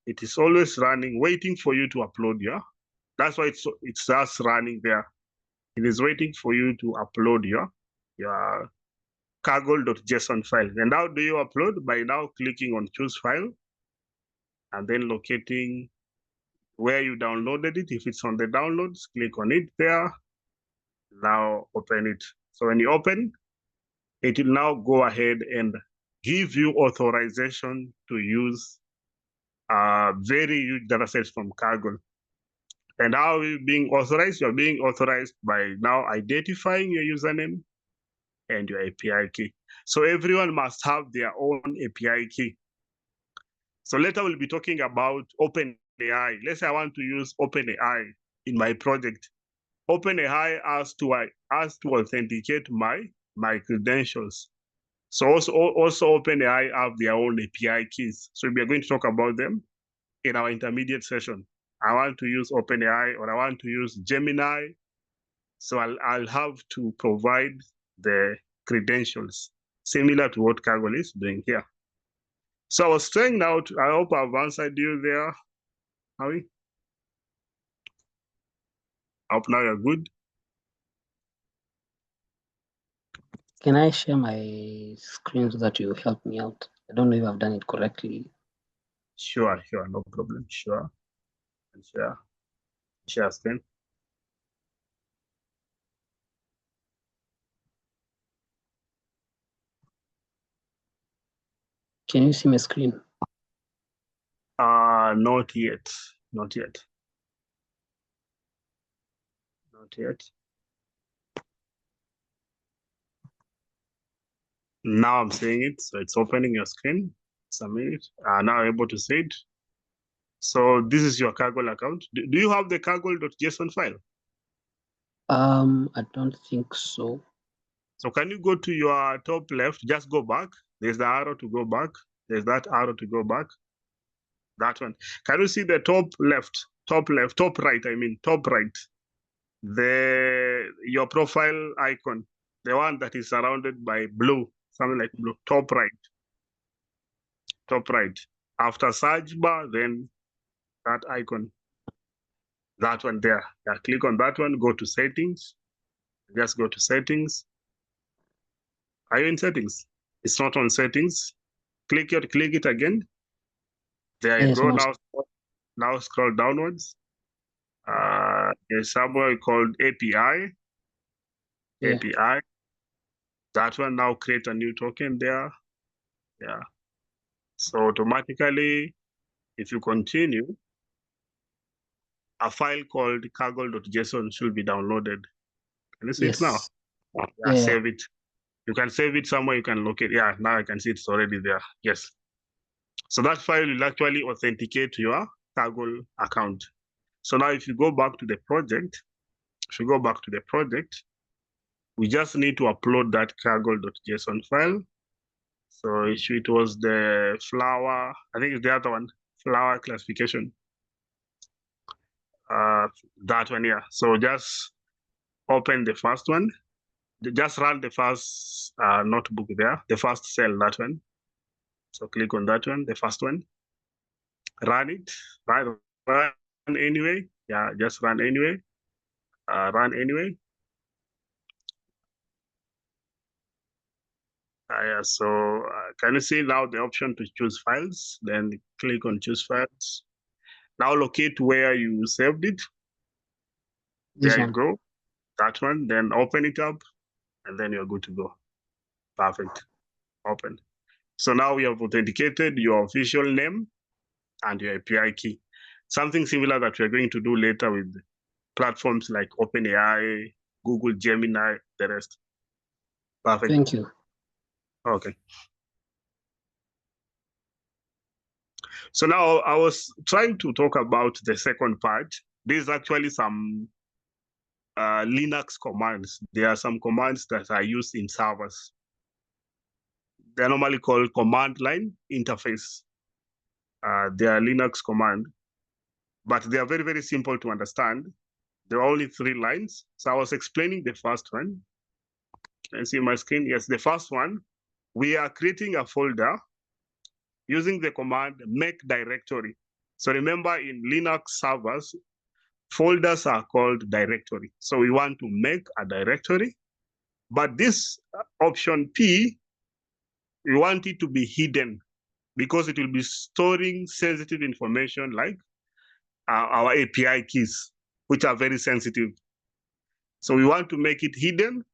It is always running, waiting for you to upload that's why it's just running there. It is waiting for you to upload your kaggle.json file. And how do you upload? By now clicking on choose file and then locating where you downloaded it. If it's on the downloads, click on it there. Now open it. So when you open, it will now go ahead and give you authorization to use very huge data sets from Kaggle. And how are you being authorized? You're being authorized by now identifying your username and your API key. So everyone must have their own API key. So later we'll be talking about OpenAI. Let's say I want to use OpenAI in my project. OpenAI has to authenticate my credentials. So also OpenAI have their own API keys. So we are going to talk about them in our intermediate session. I want to use OpenAI or I want to use Gemini. So I'll have to provide the credentials similar to what Kaggle is doing here. So I was trying out, I hope I've answered you there, Howie. I hope now you're good. Can I share my screen so that you help me out? I don't know if I've done it correctly. Sure, no problem. Sure. Share screen. Can you see my screen? Not yet. Not yet. Now I'm seeing it. So it's opening your screen. Submit it. Now I'm able to see it. So this is your Kaggle account. Do you have the Kaggle.json file? I don't think so. So can you go to your top left? Just go back. There's the arrow to go back. There's that arrow to go back. That one. Can you see the top right? I mean, top right. Your profile icon, the one that is surrounded by blue, something like blue. Top right. After search bar, then that icon. That one there. Yeah, click on that one. Go to settings. Just go to settings. Are you in settings? It's not on settings. Click it again. There you Yes, go. no. Now scroll downwards. There's somewhere called API. Yeah. API. That one, now create a new token there. Yeah. So automatically, if you continue, a file called kaggle.json should be downloaded. Can you see it now? Yeah, save it. You can save it somewhere, you can locate. Yeah, now I can see it's already there. Yes. So that file will actually authenticate your Kaggle account. So now if you go back to the project, we just need to upload that kaggle.json file. So it was the flower, I think it's the other one, flower classification. That one, yeah. So just open the first one. Just run the first notebook there, the first cell, that one. So click on that one, the first one. Run it, run anyway. Yeah, just run anyway. Run anyway. Yeah, so can you see now the option to choose files? Then click on choose files. Now locate where you saved it. There you go. That one. Then open it up, and then you're good to go. Perfect. Open. So now we have authenticated your official name and your API key. Something similar that we're going to do later with platforms like OpenAI, Google Gemini, the rest. Perfect. Thank you. Okay. So now I was trying to talk about the second part. There's actually some Linux commands. There are some commands that are used in servers. They're normally called command line interface. They are Linux command, but they are very, very simple to understand. There are only 3 lines. So I was explaining the first one. Can you see my screen? Yes, the first one, we are creating a folder using the command make directory. So remember, in Linux servers, folders are called directory. So we want to make a directory, but this option P, we want it to be hidden because it will be storing sensitive information like our API keys, which are very sensitive. So we want to make it hidden.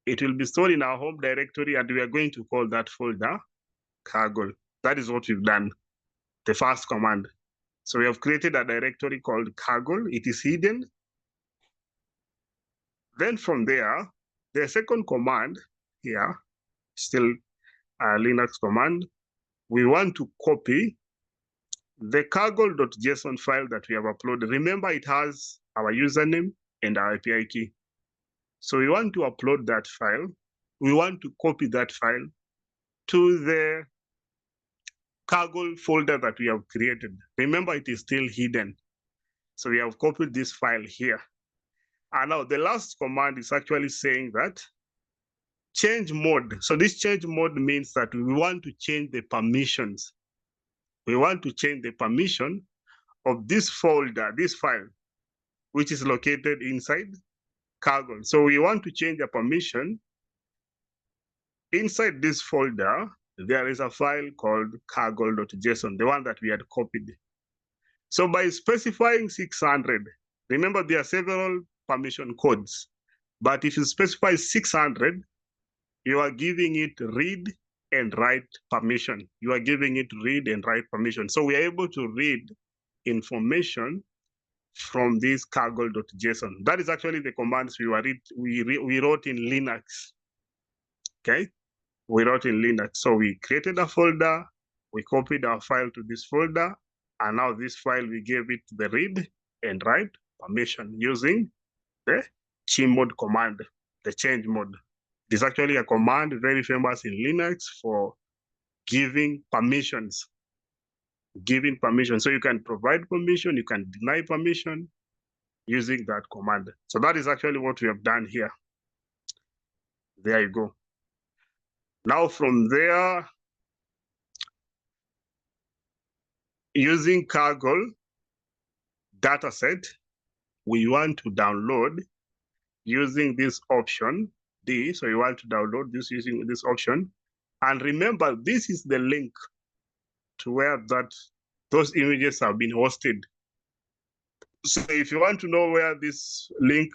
It will be stored in our home directory, and we are going to call that folder Kaggle. That is what we've done, the first command. So we have created a directory called Kaggle. It is hidden. Then from there, the second command here, still a Linux command, we want to copy the kaggle.json file that we have uploaded. Remember, it has our username and our API key. So we want to upload that file. We want to copy that file to the Kaggle folder that we have created. Remember, it is still hidden. So we have copied this file here. And now the last command is actually saying that change mode. So this change mode means that we want to change the permissions. We want to change the permission of this folder, this file, which is located inside Kaggle. So we want to change the permission. Inside this folder, there is a file called kaggle.json, the one that we had copied. So by specifying 600, remember there are several permission codes, but if you specify 600, you are giving it read and write permission. You are giving it read and write permission. So we are able to read information from this kaggle.json. That is actually the commands we wrote in Linux. Okay, we wrote in Linux. So we created a folder, we copied our file to this folder, and now this file we gave it the read and write permission using the chmod command, the change mode. It is actually a command very famous in Linux for giving permissions. Giving permission. So you can provide permission, you can deny permission using that command. So that is actually what we have done here. There you go. Now from there, using Kaggle dataset, we want to download using this option D. So you want to download this using this option. And remember, this is the link to where those images have been hosted. So if you want to know where this link,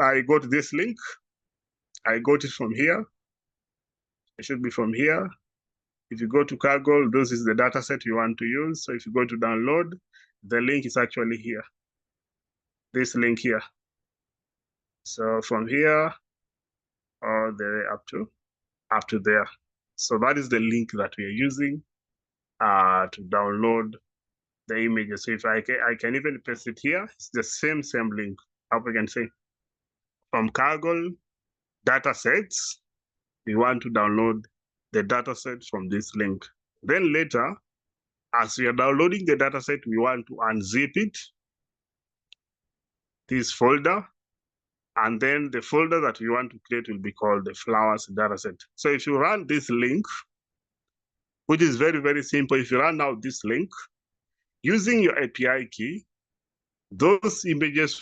I got this link, I got it from here. It should be from here. If you go to Kaggle, this is the data set you want to use. So if you go to download, the link is actually here. This link here. So from here, all the way up to there. So that is the link that we are using to download the images. So if I can even paste it here, it's the same link. How we can say from Kaggle datasets, we want to download the dataset from this link. Then later, as we are downloading the dataset, we want to unzip it, this folder, and then the folder that we want to create will be called the flowers dataset. So if you run this link, which is very, very simple, if you run out this link, using your API key, those images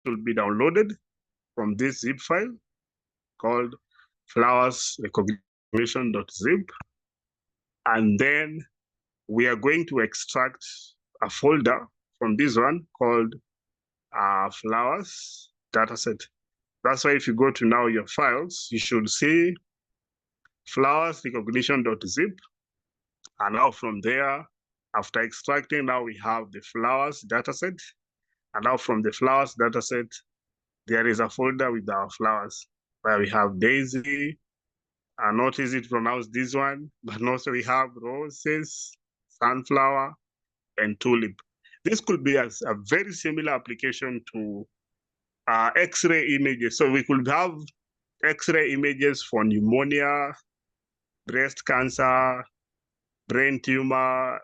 will be downloaded from this zip file called flowers recognition.zip. And then we are going to extract a folder from this one called flowers dataset. That's why if you go to now your files, you should see flowers recognition.zip. And now from there, after extracting, now we have the flowers dataset. And now from the flowers dataset, there is a folder with our flowers where we have daisy, not easy to pronounce this one, but also we have roses, sunflower, and tulip. This could be a very similar application to X-ray images. So we could have X-ray images for pneumonia, breast cancer, brain tumor,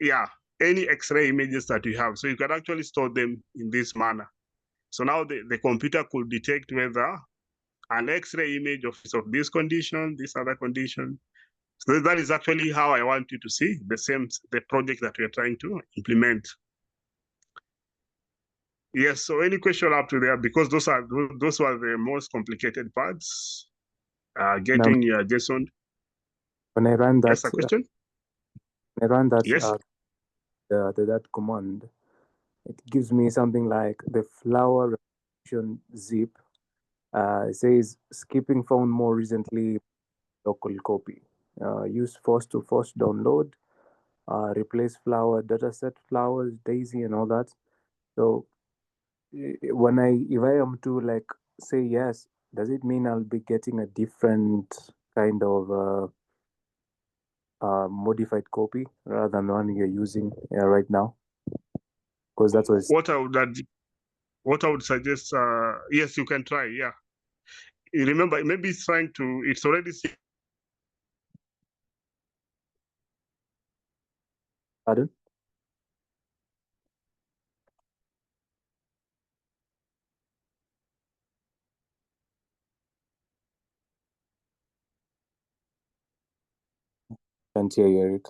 yeah, any X-ray images that you have. So you can actually store them in this manner. So now the computer could detect whether an X-ray image of this condition, this other condition. So that is actually how I want you to see the project that we are trying to implement. Yes, so any question up to there, because those were the most complicated parts. Getting your JSON. When I ran that, Yes, a question? I ran that Yes. that command, it gives me something like the flower recognition zip. It says skipping found more recently local copy. Use force to force download. replace flower, dataset flowers, daisy, and all that. So when if I am to like say yes, does it mean I'll be getting a different kind of modified copy rather than the one you're using right now? Because that's what I would suggest. Yes, you can try. Yeah, remember, maybe it's trying to. It's already. pardon. Can't hear you, Eric.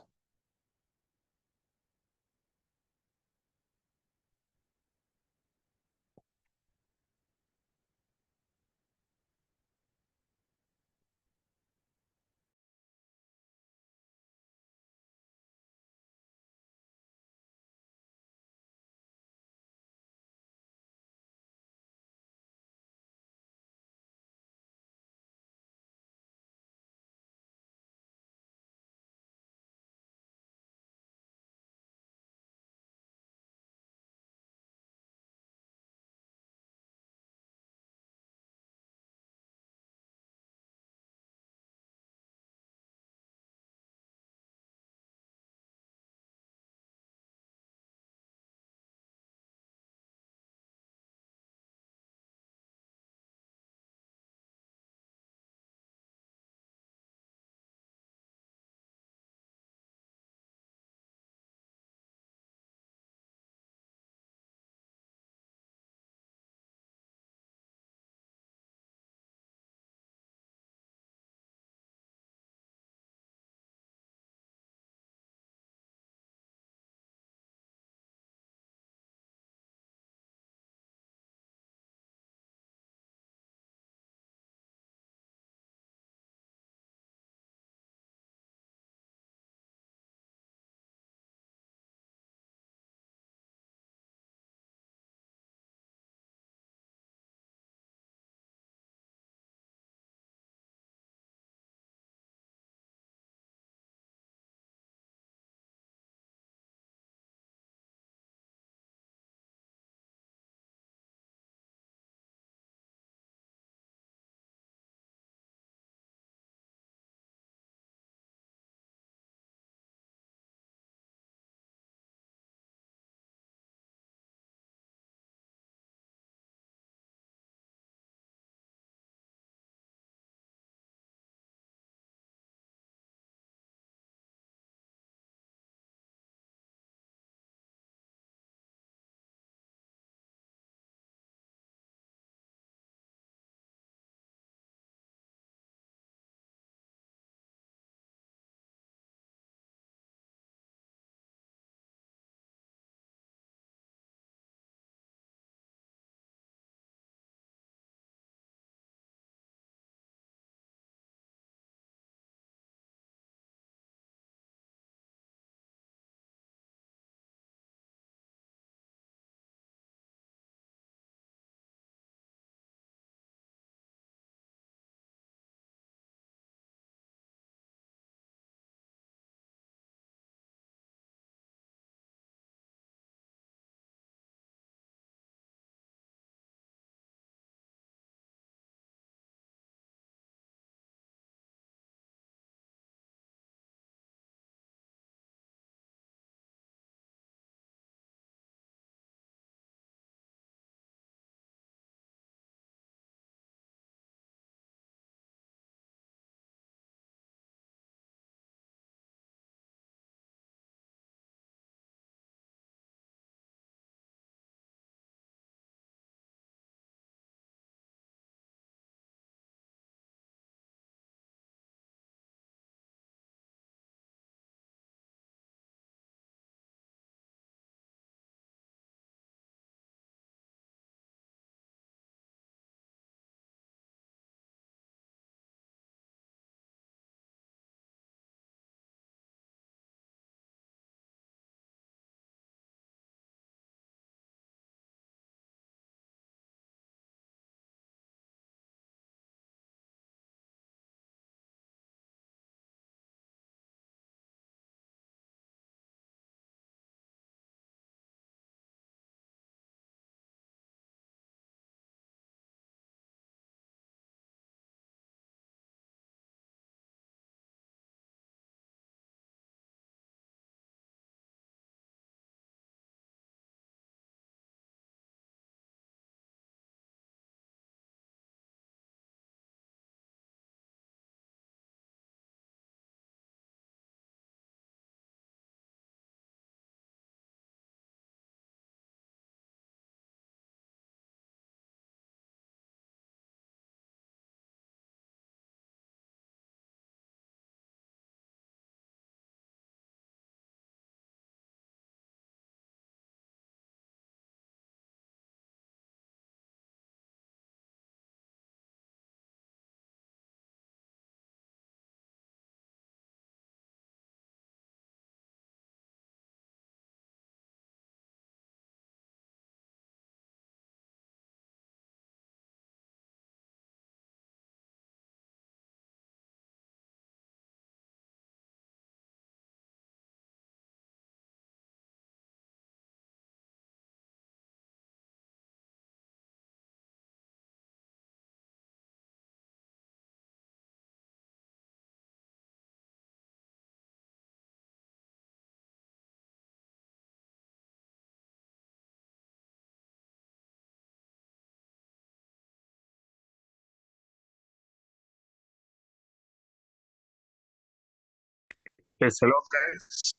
Yes, hello guys.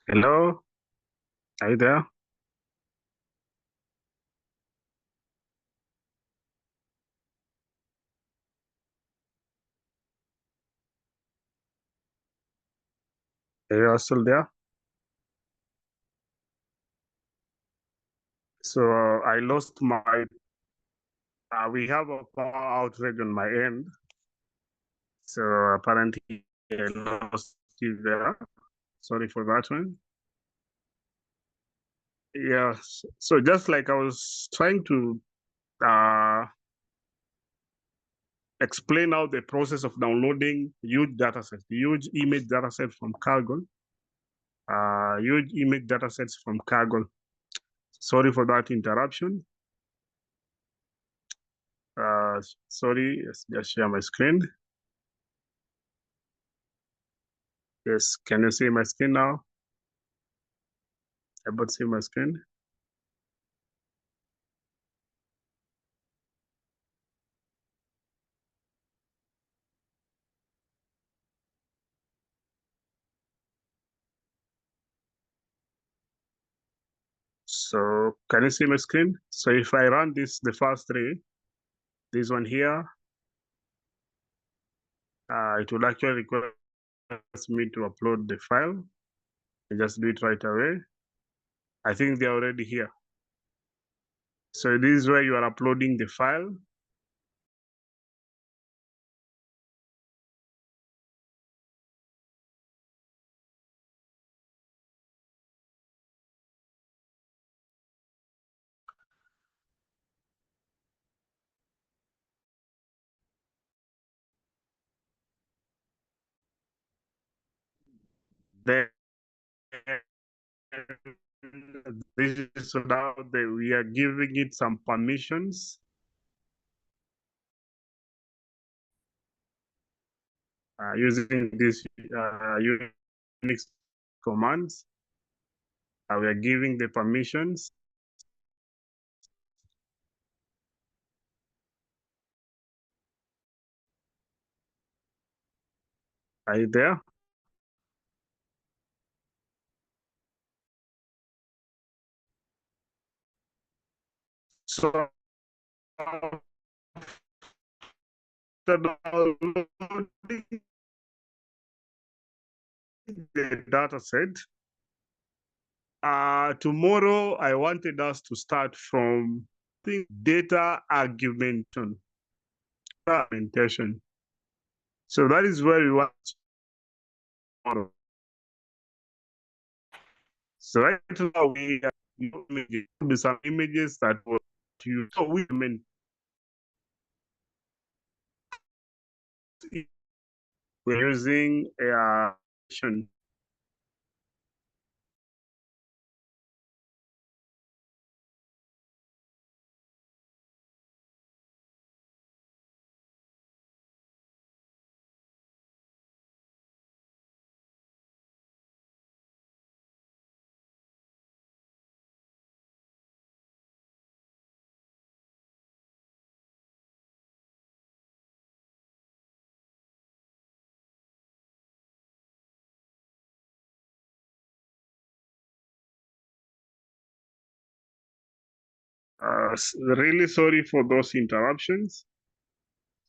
Hello, are you there? Are you all still there? So I lost my, we have a power outage on my end. So apparently I lost you there. Sorry for that one. Yes, so just like I was trying to explain out the process of downloading huge datasets, huge image datasets from Kaggle, huge image datasets from Kaggle. Sorry for that interruption. Sorry, just share my screen. Yes, can you see my screen now? Able to see my screen? So can you see my screen? So if I run this, the first three, this one here, it will actually request me to upload the file. I just do it right away. I think they're already here. So this is where you are uploading the file. Then this is so now that we are giving it some permissions. Using this Unix commands, we are giving the permissions. Are you there? So downloading the data set. Tomorrow, I wanted us to start from the data argumentation. So that is where we want tomorrow. So right now we have some images that were used. So we mean we're using a really sorry for those interruptions.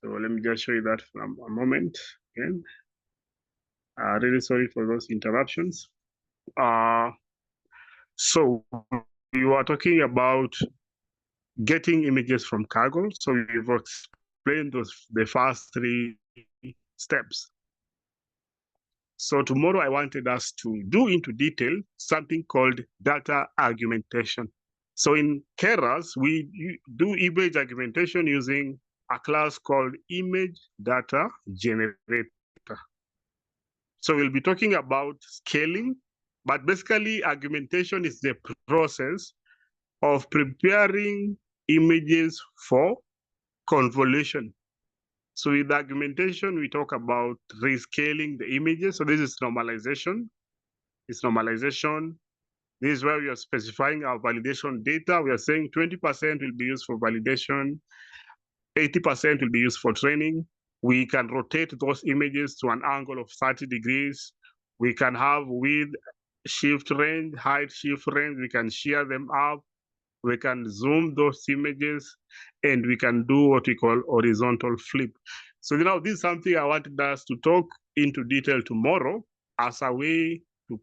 So let me just show you that for a moment again. Really sorry for those interruptions. So we were talking about getting images from Kaggle. So we've explained the first three steps. So tomorrow I wanted us to do into detail something called data argumentation. So in Keras, we do image argumentation using a class called image data generator. So we'll be talking about scaling, but basically argumentation is the process of preparing images for convolution. So with argumentation, we talk about rescaling the images. So this is normalization. It's normalization. This is where we are specifying our validation data. We are saying 20% will be used for validation, 80% will be used for training. We can rotate those images to an angle of 30 degrees. We can have width, shift range, height, shift range. We can share them up. We can zoom those images, and we can do what we call horizontal flip. So now this is something I wanted us to talk into detail tomorrow as a way to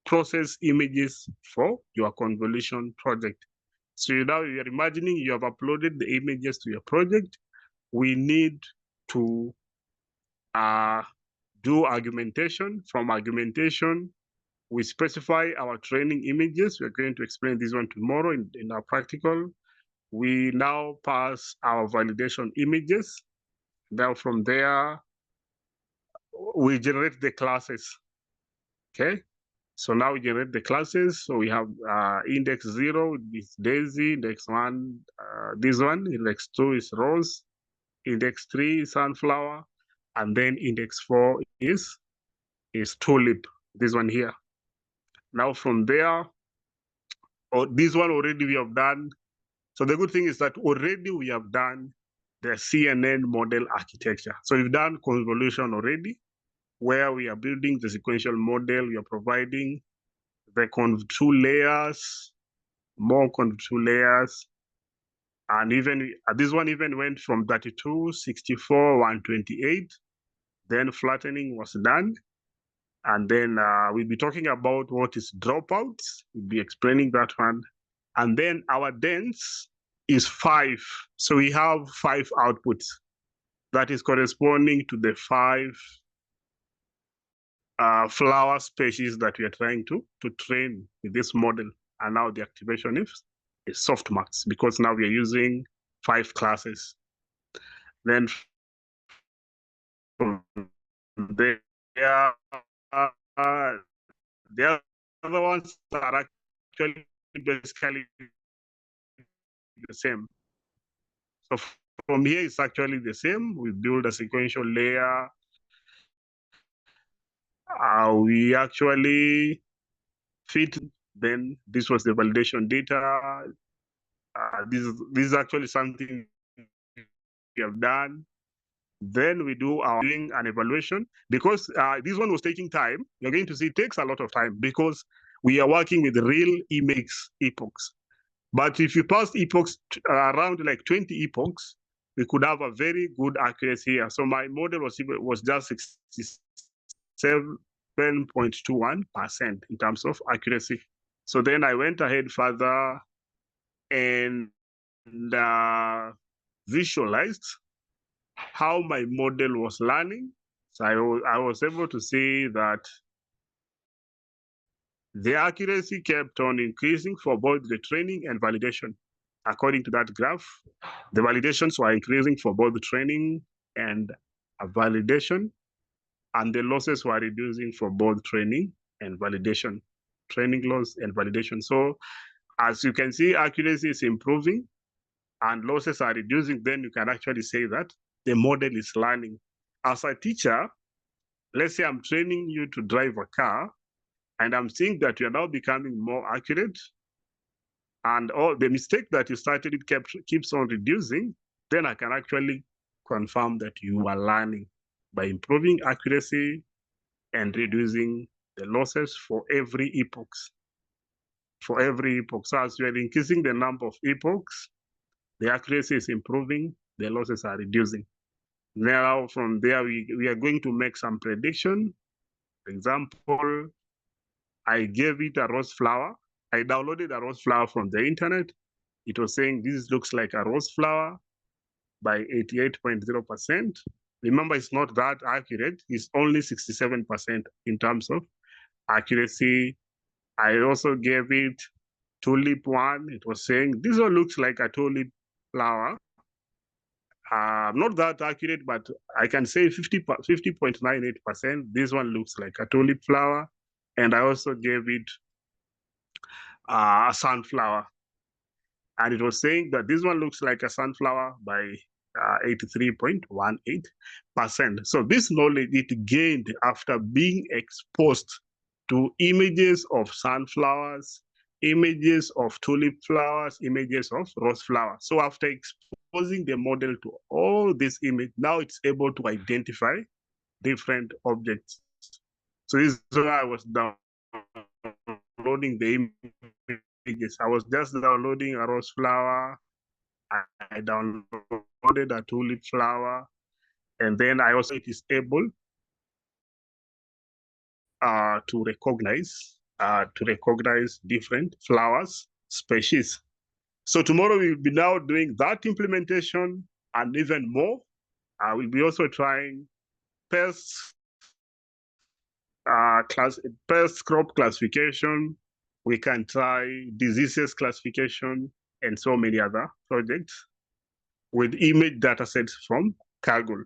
process images for your convolution project. So now you're imagining you have uploaded the images to your project. We need to do argumentation. From argumentation, we specify our training images. We're going to explain this one tomorrow in our practical. We now pass our validation images. Now from there, we generate the classes, okay? So now we generate the classes. So we have index 0 is Daisy, index 1, this one, index 2 is Rose, index 3 is Sunflower, and then index 4 is Tulip, this one here. Now from there, this one already we have done. So the good thing is that already we have done the CNN model architecture. So we've done convolution already, where we are building the sequential model. We are providing the conv2 layers, more conv2 layers. And even this one even went from 32, 64, 128. Then flattening was done. And then we'll be talking about what is dropouts. We'll be explaining that one. And then our dense is 5. So we have 5 outputs. That is corresponding to the 5 flower species that we are trying to train with this model. And now the activation is softmax, because now we are using 5 classes. Then from there, the other ones are actually basically the same. So from here, it's actually the same. We build a sequential layer. We actually fit. Then this was the validation data. This is actually something we have done. Then we do our doing an evaluation, because this one was taking time. You're going to see it takes a lot of time because we are working with real epochs. But if you pass epochs around like 20 epochs, we could have a very good accuracy here. So my model was just 67.21% in terms of accuracy. So then I went ahead further and visualized how my model was learning. So I was able to see that the accuracy kept on increasing for both the training and validation. According to that graph, the validations were increasing for both the training and validation, and the losses were reducing for both training and validation, training loss and validation. So as you can see, accuracy is improving and losses are reducing. Then you can actually say that the model is learning. As a teacher, let's say I'm training you to drive a car, and I'm seeing that you're now becoming more accurate, and all the mistake that you started it keeps on reducing, then I can actually confirm that you are learning by improving accuracy and reducing the losses for every epochs. For every epoch. So as you are increasing the number of epochs, the accuracy is improving, the losses are reducing. Now from there, we are going to make some prediction. For example, I gave it a rose flower. I downloaded a rose flower from the internet. It was saying this looks like a rose flower by 88.0%. Remember, it's not that accurate. It's only 67% in terms of accuracy. I also gave it tulip one. It was saying this one looks like a tulip flower. Not that accurate, but I can say 50.98%. This one looks like a tulip flower. And I also gave it a sunflower. And it was saying that this one looks like a sunflower by 83.18%. So this knowledge it gained after being exposed to images of sunflowers, images of tulip flowers, images of rose flowers. So after exposing the model to all these images, now it's able to identify different objects So this is why I was downloading the images. I was just downloading a rose flower. I downloaded a tulip flower, and then I also it is able to recognize different flowers species. So tomorrow we will be now doing that implementation and even more. We'll be also trying pest crop classification. We can try diseases classification and so many other projects with image data sets from Kaggle.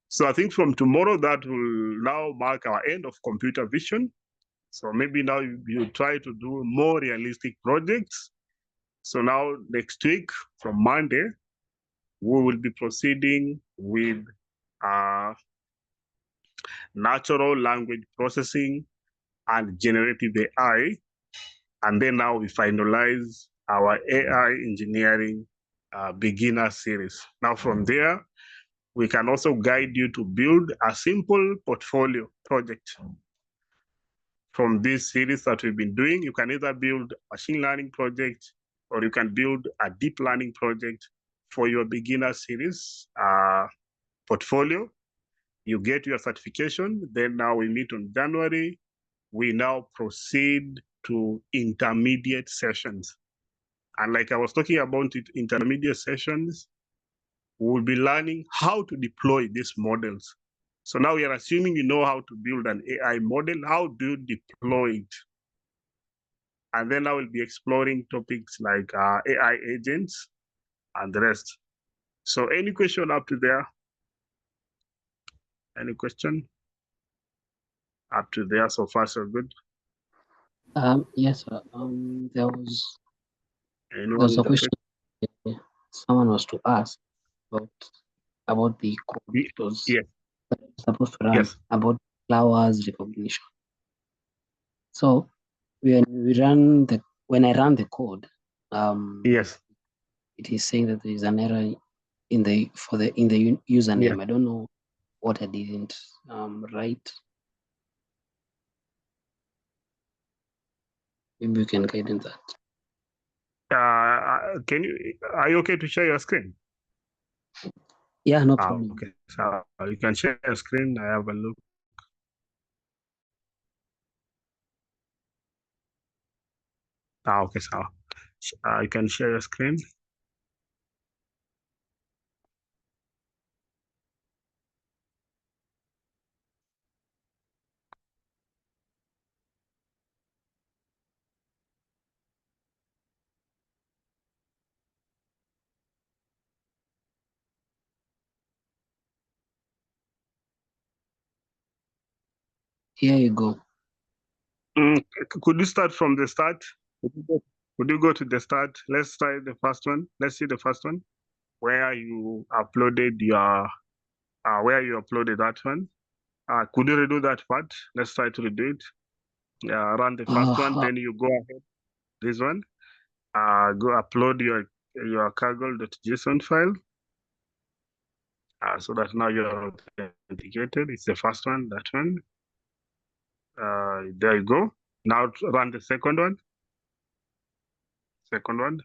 So I think from tomorrow that will now mark our end of computer vision. So maybe now you try to do more realistic projects. So now next week from Monday, we will be proceeding with natural language processing and generative AI. And then now we finalize our AI engineering beginner series. Now from there, we can also guide you to build a simple portfolio project. From this series that we've been doing, you can either build a machine learning project or you can build a deep learning project for your beginner series portfolio. You get your certification. Then now we meet on January. We now proceed to intermediate sessions. And like I was talking about it, intermediate sessions, we'll be learning how to deploy these models. So now we are assuming you know how to build an AI model. How do you deploy it? And then I will be exploring topics like AI agents and the rest. So any question up to there? Any question? Up to there, so far so good. Yes, sir. There was Anyone a with a question someone was to ask about the code Ye- it was Yes, supposed to run yes. about flowers recognition. So when I run the code, Yes. it is saying that there is an error in the username. Yes. I don't know what I didn't write. Maybe you can guide in that. Are you okay to share your screen? Yeah, no problem. Okay, so you can share your screen. I have a look. Okay, so you can share your screen. Here you go. Could you start from the start? Could you go to the start? Let's try the first one. Let's see the first one where you uploaded that one. Could you redo that part? Let's try to redo it. Run the first one, then you go ahead. This one. Go upload your Kaggle.json file. So that now you're authenticated. It's the first one, that one. There you go. Now run the second one. Second one.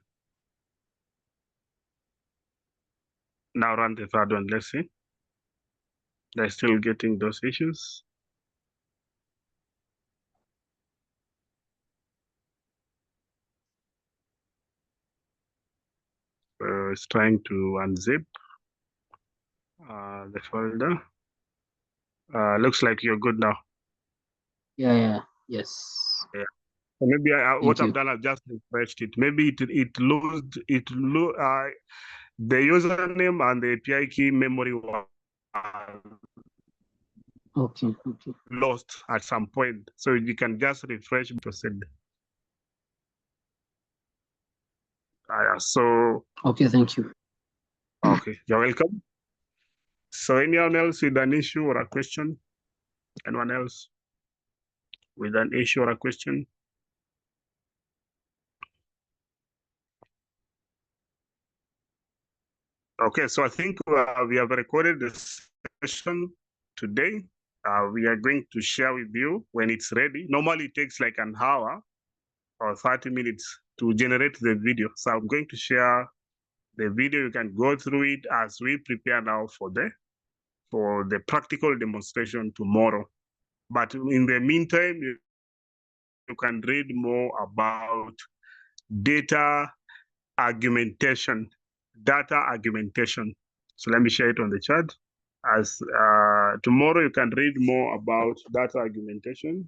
Now run the third one. Let's see. They're still getting those issues. It's trying to unzip the folder. Looks like you're good now. Yeah. Yes. Yeah. So maybe what you. I've done, I've just refreshed it. Maybe the username and the API key memory were Okay. lost at some point. So you can just refresh and proceed. Okay, thank you. Okay, you're welcome. So anyone else with an issue or a question? Anyone else with an issue or a question? Okay, so I think we have recorded the session today. we are going to share with you when it's ready. Normally it takes like an hour or 30 minutes to generate the video. So I'm going to share the video. You can go through it as we prepare now for the practical demonstration tomorrow. But in the meantime, you can read more about data argumentation. So let me share it on the chat. As tomorrow, you can read more about data argumentation.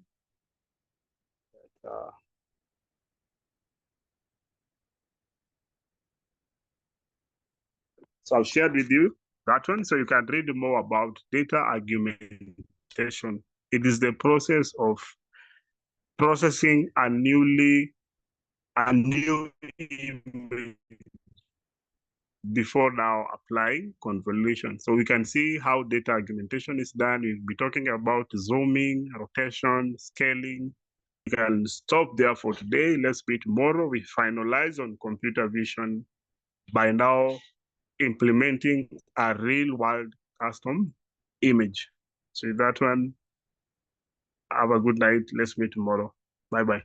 So I've shared with you that one, so you can read more about data argumentation. It is the process of processing a new image before now applying convolution. So we can see how data argumentation is done. We'll be talking about zooming, rotation, scaling. We can stop there for today. Let's meet tomorrow. We finalize on computer vision by now implementing a real world custom image. So that one, have a good night. Let's meet tomorrow. Bye-bye.